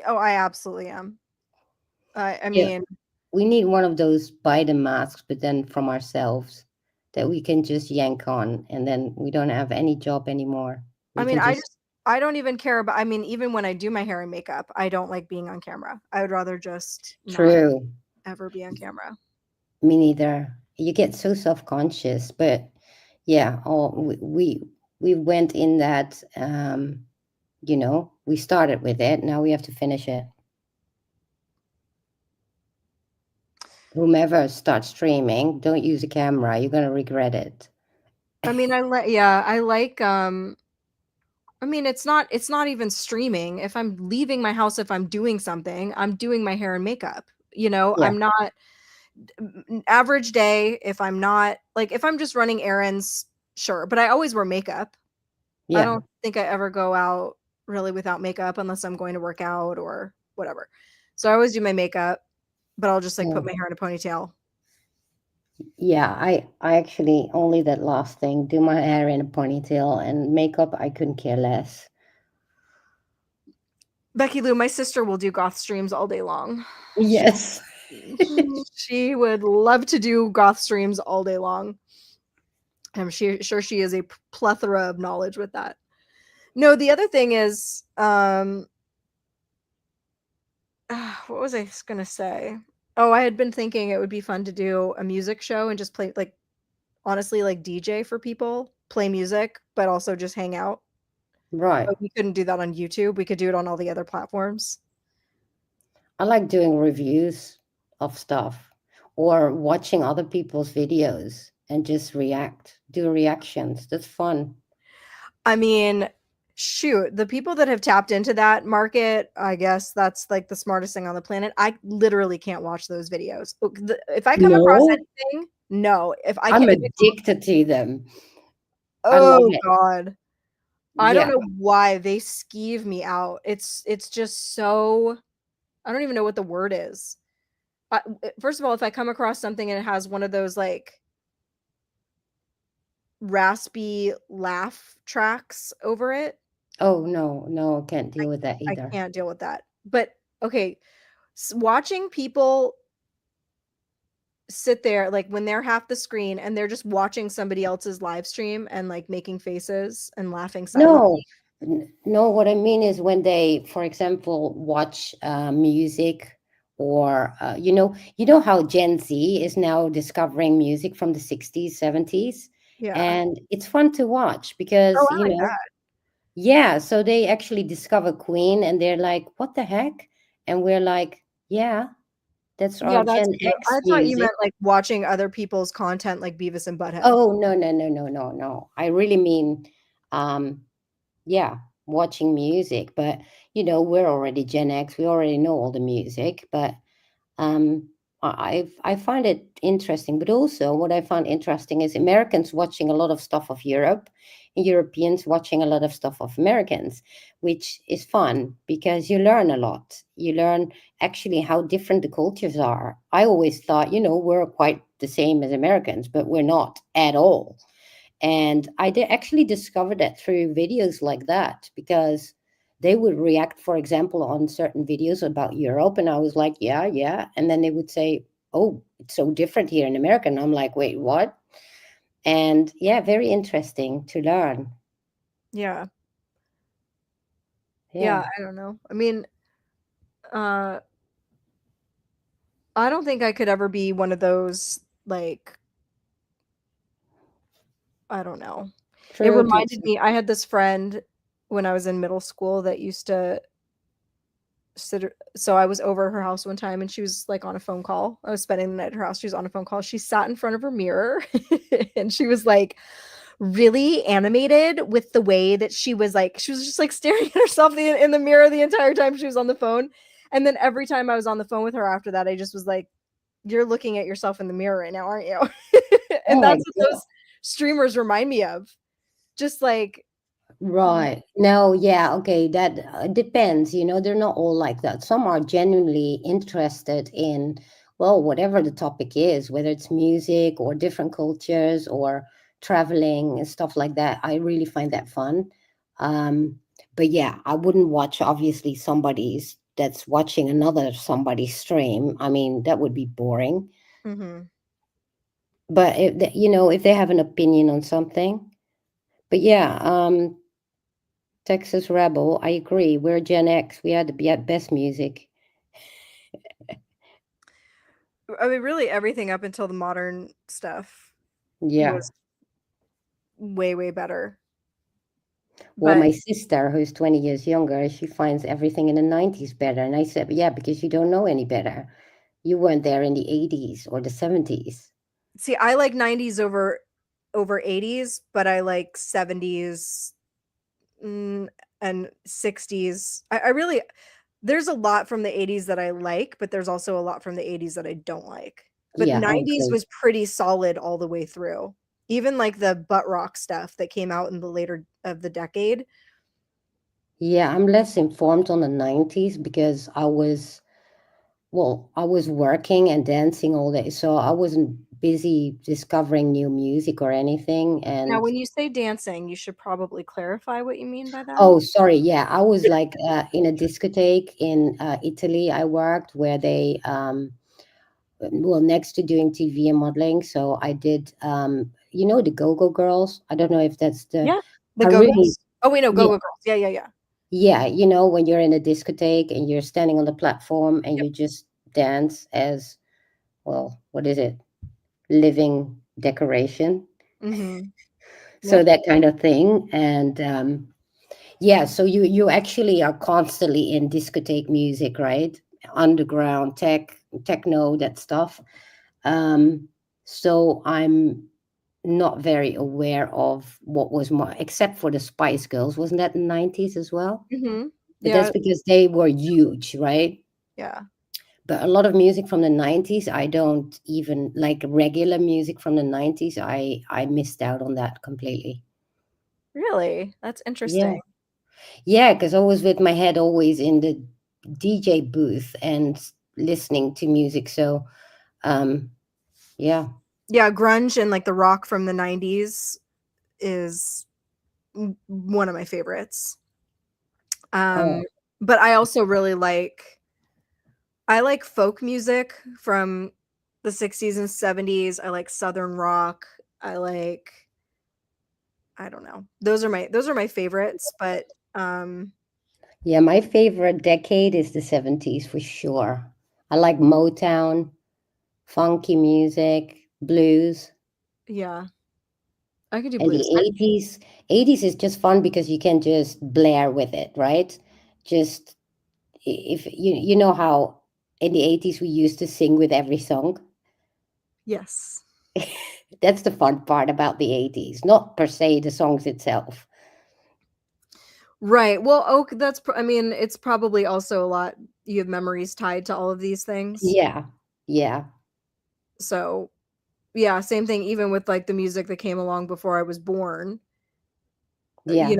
Oh, I absolutely am. I Yeah, mean, we need one of those Biden masks, but then from ourselves that we can just yank on, and then we don't have any job anymore. We can just I don't even care about, I mean, even when I do my hair and makeup, I don't like being on camera. I would rather just not true. ever be on camera. Me neither. You get so self-conscious, but yeah, we went in that. We started with it. Now we have to finish it. Whomever starts streaming, don't use a camera. You're gonna regret it. I mean, I like I mean, it's not even streaming. If I'm leaving my house, if I'm doing something, I'm doing my hair and makeup. Yeah, I'm not average day. If I'm not like if I'm just running errands, sure, but I always wear makeup. I yeah. don't think I ever go out really without makeup unless I'm going to work out or whatever. So I always do my makeup, but I'll just like put Yeah. my hair in a ponytail. Yeah, I actually only that last thing, do my hair in a ponytail and makeup, I couldn't care less. Becky Lou, my sister will do goth streams all day long. Yes. She would love to do goth streams all day long. I'm sure she is a plethora of knowledge with that. No, the other thing is, what was I gonna say? Oh, I had been thinking it would be fun to do a music show and just play, like, honestly, like DJ for people, play music, but also just hang out. Right. But we couldn't do that on YouTube. We could do it on all the other platforms. I like doing reviews of stuff or watching other people's videos and just do reactions. That's fun. I mean, shoot, the people that have tapped into that market, I guess that's like the smartest thing on the planet. I literally can't watch those videos. If I come across No, anything, no. If I I'm can't, addicted to them. I love oh it. God, I don't Yeah. know why they skeeve me out. It's just so, I don't even know what the word is. First of all, if I come across something and it has one of those like raspy laugh tracks over it, Oh no, no, can't I deal with that I either. can't deal with that. But okay, watching people sit there like when they're half the screen and they're just watching somebody else's live stream and like making faces and laughing No, silently. no, what I mean is when they, for example, watch music or you know how Gen Z is now discovering music from the 60s, 70s, Yeah. and it's fun to watch Oh, because, I like that. yeah, so they actually discover Queen and they're like, "What the heck?" And we're like, "Yeah, that's our Yeah, that's Gen cute. X I thought you music." meant like watching other people's content like Beavis and Butthead. Oh, no, no, no, no, no, no. I really mean um yeah, watching music, but we're already Gen X, we already know all the music, but um I find it interesting. But also what I found interesting is Americans watching a lot of stuff of Europe and Europeans watching a lot of stuff of Americans, which is fun because you learn a lot. You learn actually how different the cultures are. I always thought, we're quite the same as Americans, but we're not at all. And I did actually discover that through videos like that because they would react, for example, on certain videos about Europe. And I was like, yeah, yeah. And then they would say, oh, it's so different here in America. And I'm like, wait, what? And yeah, very interesting to learn. Yeah. Yeah, Yeah. I don't know. I mean, uh I don't think I could ever be one of those like, I don't know. It True. reminded me, I had this friend when I was in middle school that used to so I was over her house one time and she was like on a phone call. I was spending the night at her house. She was on a phone call. She sat in front of her mirror and she was like really animated with the way that she was just like staring at herself in the mirror the entire time she was on the phone. And then every time I was on the phone with her after that, I just was like, you're looking at yourself in the mirror right now, aren't you? And Oh my that's what God. those streamers remind me of. Just like, Right. No, yeah, okay, that depends. They're not all like that. Some are genuinely interested in, well, whatever the topic is, whether it's music or different cultures or traveling and stuff like that. I really find that fun. Um, but yeah, I wouldn't watch obviously somebody's that's watching another somebody's stream. I mean, that would be boring. mhm. But if they have an opinion on something. But yeah, Texas Rebel, I agree. We're Gen X. We had the best music. I mean, really everything up until the modern stuff Yeah. was way, way better. Well, But my sister, who's 20 years younger, she finds everything in the 90s better. And I said, yeah, because you don't know any better. You weren't there in the 80s or the 70s. See, I like 90s over 80s, but I like 70s and 60s. I really there's a lot from the 80s that I like, but there's also a lot from the 80s that I don't like. But Yeah, I 90s agree. was pretty solid all the way through. Even like the butt rock stuff that came out in the later of the decade. Yeah, I'm less informed on the 90s because I was working and dancing all day, so I wasn't busy discovering new music or anything. Now, And when you say dancing, you should probably clarify what you mean by that. oh, sorry, yeah, I was like in a discotheque in Italy. I worked where they well, next to doing TV and modeling, so I did the Go-Go Girls. I don't know if that's the Yeah. The I really Go-Go's? Oh, wait, no, yeah. Go-Go Girls. Yeah, yeah, yeah. Yeah, when you're in a discotheque and you're standing on the platform and Yep. you just dance as, well, what is it? Living decoration. Mhm. So Yep. that kind of thing. And yeah, so you actually are constantly in discotheque music, right? Underground techno, that stuff. Um, so I'm not very aware of what was more, except for the Spice Girls. Wasn't that in the 90s as well? Mhm. But that's Yeah, because they were huge, right? yeah. But a lot of music from the 90s, I don't even like regular music from the 90s. I missed out on that completely. Really? That's Yeah. interesting. Yeah, because I was with my head always in the DJ booth and listening to music. So, um, yeah. Yeah, grunge and like the rock from the 90s is one of my favorites. Um, Oh, but I also really I like folk music from the 60s and 70s. I like southern rock. I like I don't know. Those are my favorites, but yeah. My favorite decade is the 70s for sure. I like Motown, funky music, blues. yeah, I could do And blues. the 80s is just fun because you can just blare with it, right? Just if you know how in the 80s we used to sing with every song. Yes. That's the fun part about the 80s, not per se the songs itself. Right. Well, I mean, it's probably also a lot you have memories tied to all of these things. Yeah. Yeah. So, yeah, same thing even with like the music that came along before I was born. Yeah.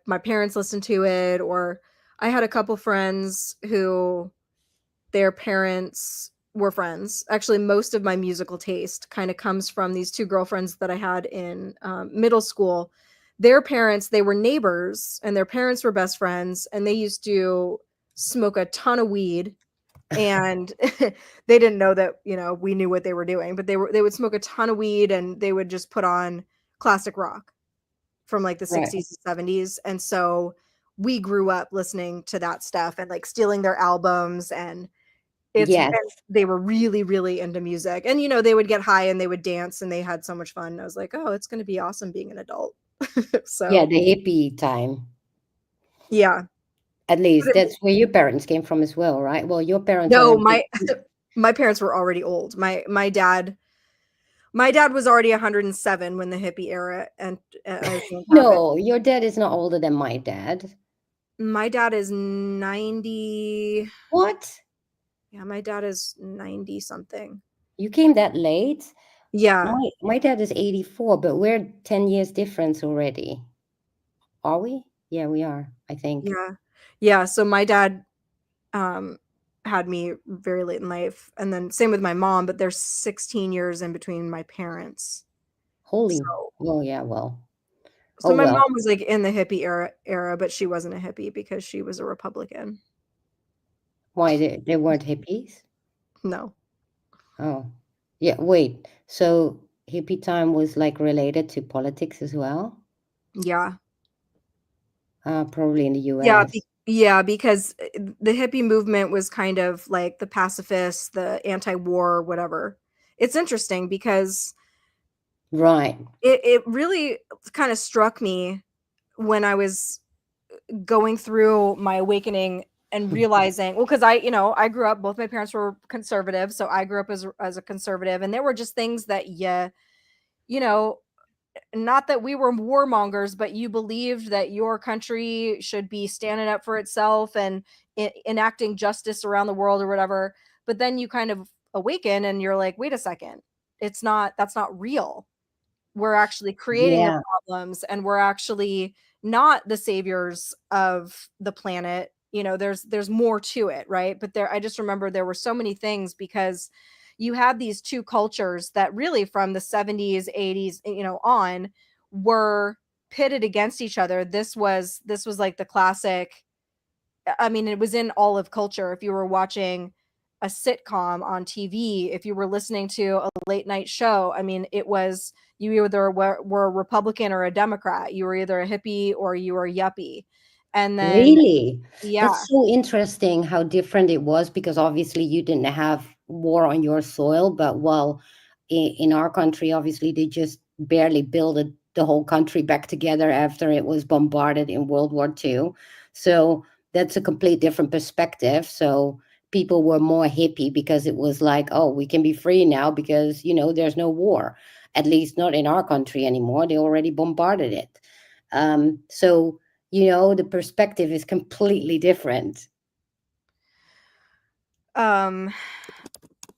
My parents listened to it, or I had a couple friends who their parents were friends. Actually, most of my musical taste kind of comes from these two girlfriends that I had in middle school. Their parents, they were neighbors, and their parents were best friends, and they used to smoke a ton of weed. And they didn't know that we knew what they were doing, but they would smoke a ton of weed, and they would just put on classic rock from like the Right. 60s and 70s. And so we grew up listening to that stuff and like stealing their albums, and Yes. they were really, really into music. And they would get high and they would dance and they had so much fun. I was like, oh, it's going to be awesome being an adult. Yeah, So the hippie time. yeah. At But least that's where your parents came from as well, right? Well, your parents are no, a bit. my parents were already old. My dad was already 107 when the hippie era and everything happened. No, your dad is not older than my dad. My dad is 90. What? Yeah, my dad is 90 something. You came that late? Yeah. My dad is 84, but we're 10 years difference already. Are we? Yeah, we are, I think. Yeah. Yeah, so my dad um had me very late in life, and then same with my mom, but there's 16 years in between my parents. Holy, So well, yeah, well. so Oh my well. mom was like in the hippie era, but she wasn't a hippie because she was a Republican. Why they weren't hippies? No. Oh. Yeah, wait. So hippie time was like related to politics as well? Yeah. Probably in the Yeah, US. yeah, because the hippie movement was kind of like the pacifists, the anti-war, whatever. It's interesting because Right. it really kind of struck me when I was going through my awakening and realizing, well, because I grew up, both my parents were conservative, so I grew up as a conservative, and there were just things that you know, not that we were warmongers, but you believed that your country should be standing up for itself and enacting justice around the world or whatever. But then you kind of awaken and you're like, wait a second, that's not real. We're actually creating the Yeah. problems, and we're actually not the saviors of the planet. There's more to it, right? But I just remember there were so many things, because you had these two cultures that really from the 70s, 80s, on, were pitted against each other. This was like the classic. I mean, it was in all of culture. If you were watching a sitcom on TV, if you were listening to a late night show, I mean, it was, you either were a Republican or a Democrat. You were either a hippie or you were a yuppie. And then, Really? yeah, That's so interesting how different it was, because obviously you didn't have war on your soil, but well, in our country, obviously they just barely built the whole country back together after it was bombarded in World War II. So that's a complete different perspective. So people were more hippie because it was like, oh, we can be free now because, there's no war, at least not in our country anymore. They already bombarded it. So the perspective is completely different. um,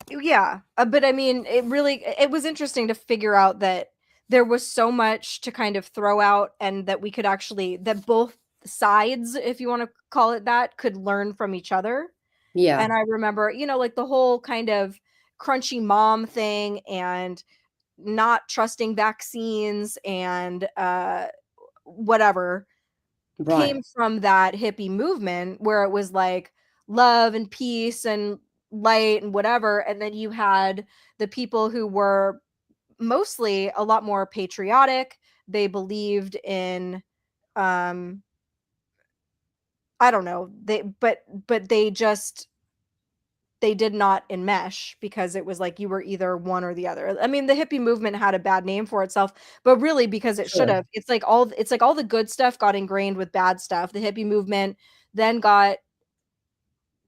yeah, but I mean, it was interesting to figure out that there was so much to kind of throw out, and that we could actually, that both sides, if you want to call it that, could learn from each other. Yeah, And I remember, like the whole kind of crunchy mom thing, and not trusting vaccines, and whatever, right, came from that hippie movement, where it was like love and peace and light and whatever. And then you had the people who were mostly a lot more patriotic. They believed in, um I don't know, but they did not enmesh, because it was like you were either one or the other. I mean, the hippie movement had a bad name for itself, but really because it should sure, have. It's like all the good stuff got ingrained with bad stuff. The hippie movement then got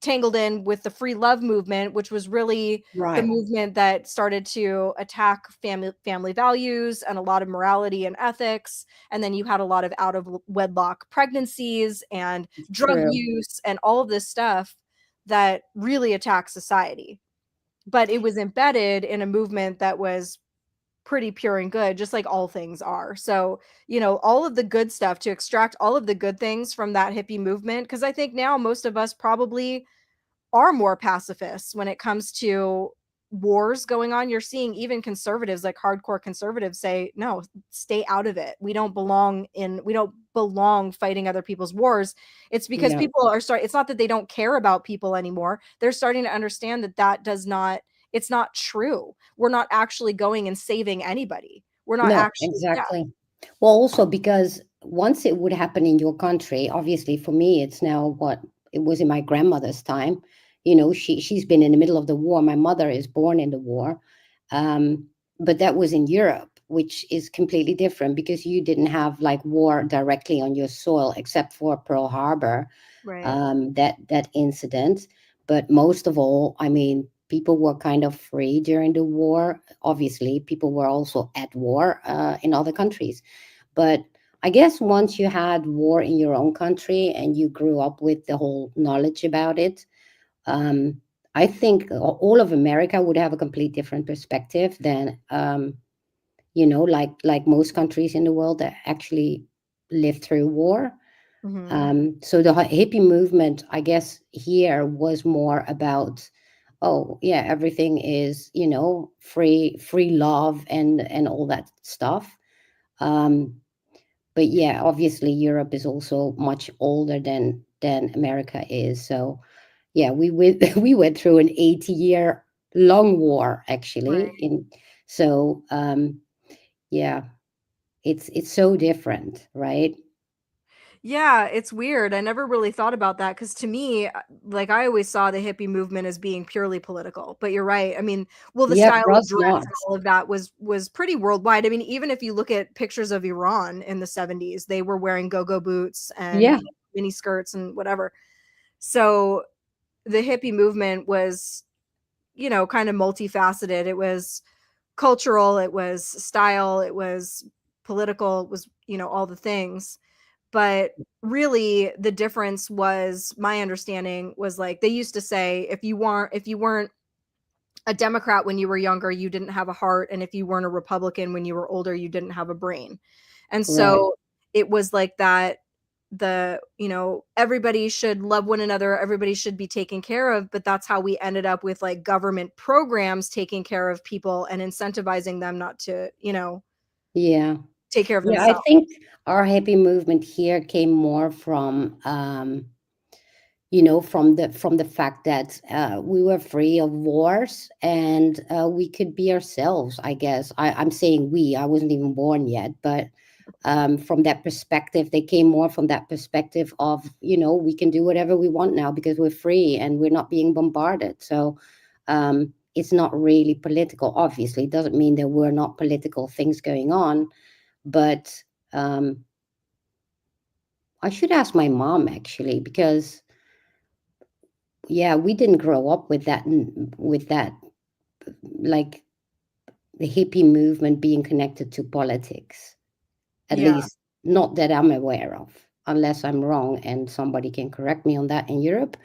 tangled in with the free love movement, which was really the right. movement that started to attack family values and a lot of morality and ethics. And then you had a lot of out of wedlock pregnancies and drug True. use and all of this stuff that really attacked society. But it was embedded in a movement that was pretty pure and good, just like all things are. So, all of the good stuff, to extract all of the good things from that hippie movement, because I think now most of us probably are more pacifists when it comes to wars going on. You're seeing even conservatives, like hardcore conservatives, say, no, stay out of it. We don't belong fighting other people's wars. It's because Yeah, people are starting, it's not that they don't care about people anymore. They're starting to understand that does not, it's not true. We're not actually going and saving anybody. We're not no, actually, yeah, exactly. Well, also because once it would happen in your country, obviously for me, it's now what it was in my grandmother's time. She's been in the middle of the war. My mother is born in the war, um, but that was in Europe, which is completely different because you didn't have like war directly on your soil, except for Pearl Harbor, right. that incident. But most of all, I mean, people were kind of free during the war. Obviously, people were also at war in other countries. But I guess once you had war in your own country and you grew up with the whole knowledge about it, um, I think all of America would have a complete different perspective than like most countries in the world that actually lived through war. Hmm. So the hippie movement, I guess, here was more about, oh yeah, everything is free love and all that stuff. Um, but yeah, obviously Europe is also much older than America is. So yeah, we went we went through an 80-year long war actually. Right. In so yeah, it's so different, right? Yeah, it's weird. I never really thought about that, because to me, like I always saw the hippie movement as being purely political. But you're right. I mean, well, the Yeah, style for of us dress not. and all of that was pretty worldwide. I mean, even if you look at pictures of Iran in the 70s, they were wearing go-go boots and Yeah, mini skirts and whatever. So the hippie movement was, kind of multifaceted. It was cultural, it was style, it was political, it was, all the things. But really the difference was, my understanding was, like, they used to say, if you weren't a Democrat when you were younger, you didn't have a heart, and if you weren't a Republican when you were older, you didn't have a brain. And Right. so it was like that, everybody should love one another, everybody should be taken care of, but that's how we ended up with, like, government programs taking care of people and incentivizing them not to, Yeah. take care of Yeah, I themselves. think our hippie movement here came more from from the fact that we were free of wars, and we could be ourselves, I guess. I'm saying we, I wasn't even born yet, but from that perspective, they came more from that perspective of, we can do whatever we want now because we're free and we're not being bombarded. So it's not really political. Obviously, it doesn't mean there were not political things going on, but um, I should ask my mom actually, because yeah, we didn't grow up with that, like the hippie movement being connected to politics, at Yeah. least not that I'm aware of, unless I'm wrong and somebody can correct me on that in Europe.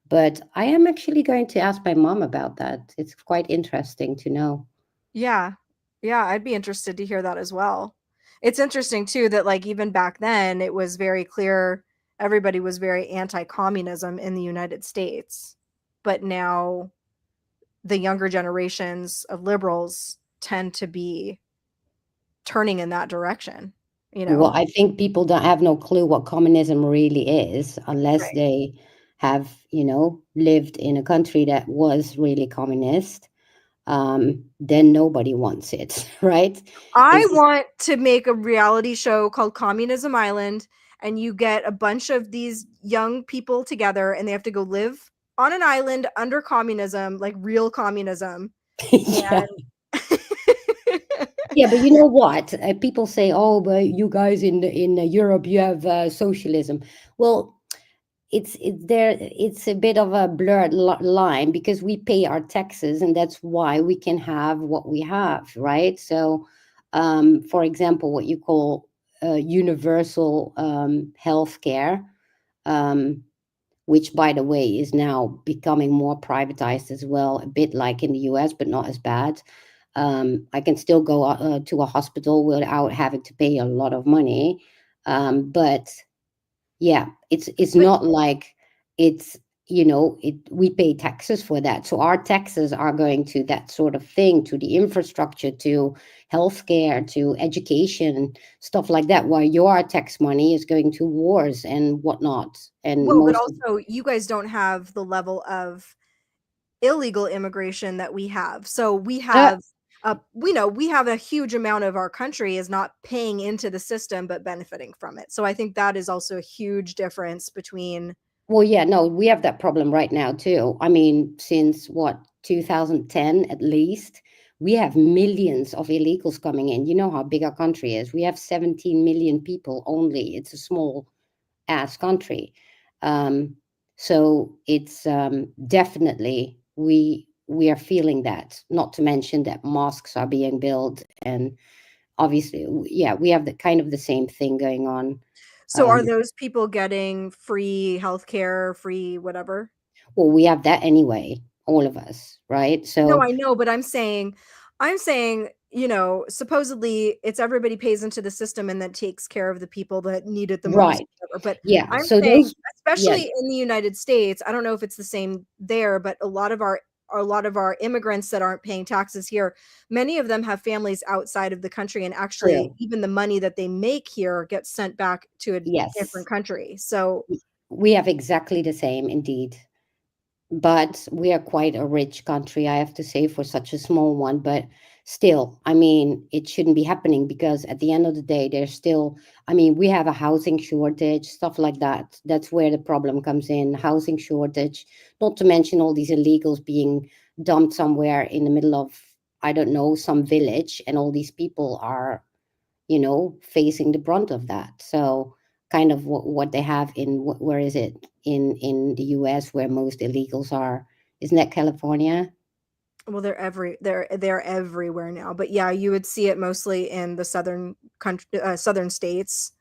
But I am actually going to ask my mom about that. It's quite interesting to know. Yeah. Yeah, I'd be interested to hear that as well. It's interesting too that, like, even back then it was very clear everybody was very anti-communism in the United States. But now the younger generations of liberals tend to be turning in that direction, you Well, know? I think people don't have no clue what communism really is unless Right. they have, lived in a country that was really communist. Then nobody wants it, right? I It's just, want to make a reality show called Communism Island, and you get a bunch of these young people together and they have to go live on an island under communism, like real communism. yeah. And Yeah, but you know what? People say, "Oh, but you guys in Europe, you have socialism." Well, it's a bit of a blurred line because we pay our taxes, and that's why we can have what we have, right? So, for example, what you call universal health care, um, which, by the way, is now becoming more privatized as well, a bit like in the US, but not as bad. I can still go to a hospital without having to pay a lot of money. But yeah, it's but not like it's, we pay taxes for that. So our taxes are going to that sort of thing, to the infrastructure, to healthcare, to education, stuff like that. While your tax money is going to wars and whatnot. And well, but most of, also you guys don't have the level of illegal immigration that we have. So we uh, have we have a huge amount of our country is not paying into the system but benefiting from it. So I think that is also a huge difference between. well, yeah, no, we have that problem right now too. I mean, since what, 2010 at least, we have millions of illegals coming in. You know how big our country is. We have 17 million people only. It's a small ass country. Um, so it's definitely, we are feeling that. Not to mention that mosques are being built, and obviously, yeah, we have the kind of the same thing going on. So are Um, those people getting free healthcare, free whatever? well, we have that anyway, all of us, right? No, So I know, but I'm saying, supposedly it's everybody pays into the system and that takes care of the people that need it the most, right, whatever. But yeah. I'm So saying, those, yeah, especially in the United States, I don't know if it's the same there, but a lot of our immigrants that aren't paying taxes here, many of them have families outside of the country, and actually true. even the money that they make here gets sent back to a Yes, different country. So we have exactly the same, indeed. But we are quite a rich country, I have to say, for such a small one. But still, I mean, it shouldn't be happening because at the end of the day, there's still, I mean, we have a housing shortage, stuff like that. That's where the problem comes in, housing shortage, not to mention all these illegals being dumped somewhere in the middle of, I don't know, some village, and all these people are, facing the brunt of that. So, kind of what they have in where is it in the US where most illegals are? Isn't that California? Well, they're everywhere now, but yeah, you would see it mostly in the southern states.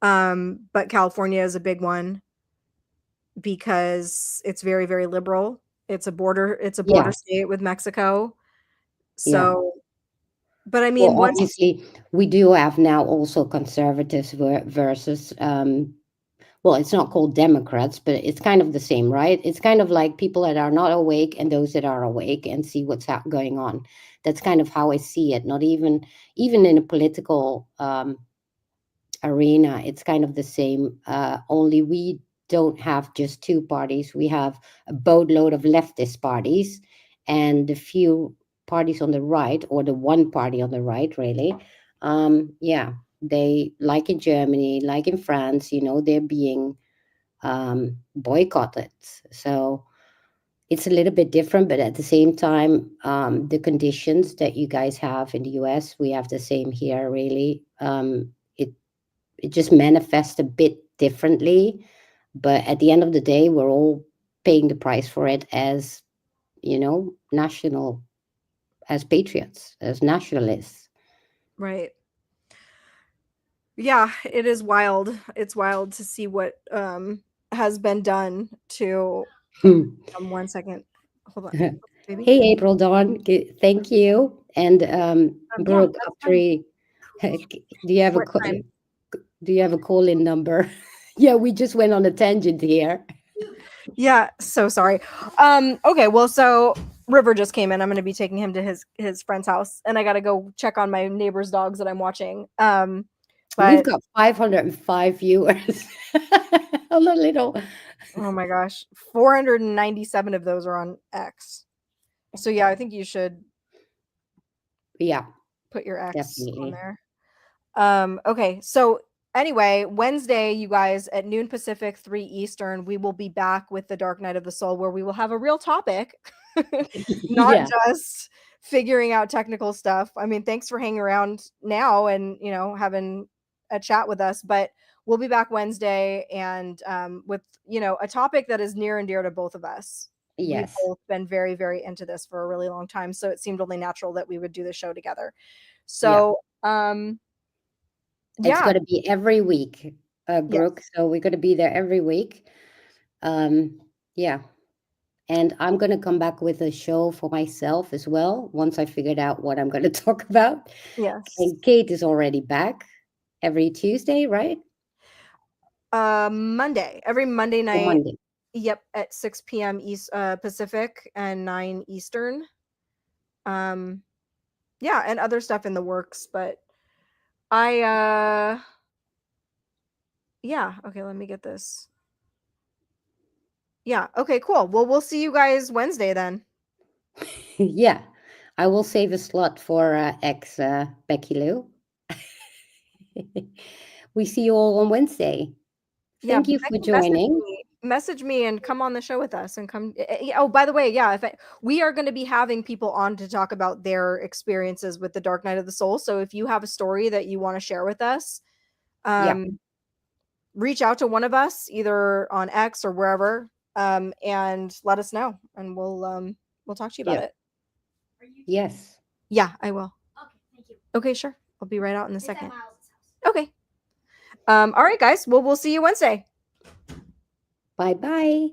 But California is a big one because it's very, very liberal. It's a border Yeah, state with Mexico. yeah. So, but I mean, Well, once obviously, we do have now also conservatives versus, well, it's not called Democrats, but it's kind of the same, right? It's kind of like people that are not awake and those that are awake and see what's going on. That's kind of how I see it. Not even in a political arena, it's kind of the same. Only we don't have just two parties. We have a boatload of leftist parties and the few parties on the right, or the one party on the right, really. Yeah, they, like in Germany, like in France, they're being boycotted. So it's a little bit different, but at the same time, the conditions that you guys have in the US, we have the same here, really. It just manifests a bit differently, but at the end of the day, we're all paying the price for it as, national, as patriots, as nationalists. right. Yeah, it is wild. It's wild to see what has been done to 1 second. Hold on, baby. Hey, April Dawn, thank you. And Yeah, Brooke, that's fine. Uptree, do you have a What time? call-in number? Yeah, we just went on a tangent here. Yeah, so sorry. Okay, well, so River just came in. I'm gonna be taking him to his friend's house, and I gotta go check on my neighbor's dogs that I'm watching. We've But got 505 viewers. A little. oh my gosh, 497 of those are on X. So yeah, I think you should Yeah, put your X on definitely. there. Okay, so anyway, Wednesday, you guys, at noon Pacific, 3 Eastern, we will be back with the Dark Night of the Soul, where we will have a real topic, not Yeah, just figuring out technical stuff. I mean, thanks for hanging around now and having a chat with us, but we'll be back Wednesday and with a topic that is near and dear to both of us. We've yes. both been very, very into this for a really long time, so it seemed only natural that we would do the show together. Yeah. So, It's yeah, going to be every week, Brooke. yes, So we're going to be there every week. Yeah. And I'm going to come back with a show for myself as well once I figured out what I'm going to talk about. yes. And Kate is already back every Tuesday, right? Monday, every Monday Or night. Monday. Yep, at 6 p.m. Pacific and 9 Eastern. Um, yeah, and other stuff in the works, but I yeah, okay, let me get this. Yeah, okay, cool. Well, we'll see you guys Wednesday then. Yeah. I will save a slot for ex Becky Lou. We see you all on Wednesday. Yeah, Thank you Becky, for joining. message me and come on the show with us and come. Oh, by the way, yeah, we are going to be having people on to talk about their experiences with the Dark Night of the Soul. So if you have a story that you want to share with us, Yeah. reach out to one of us either on X or wherever, and let us know, and we'll talk to you about Yeah. it. Yes. Yeah, I will. Okay, thank you. Okay, sure. I'll be right out in a It's at second. Miles' house. Okay. All right, guys. Well, we'll see you Wednesday. Bye bye.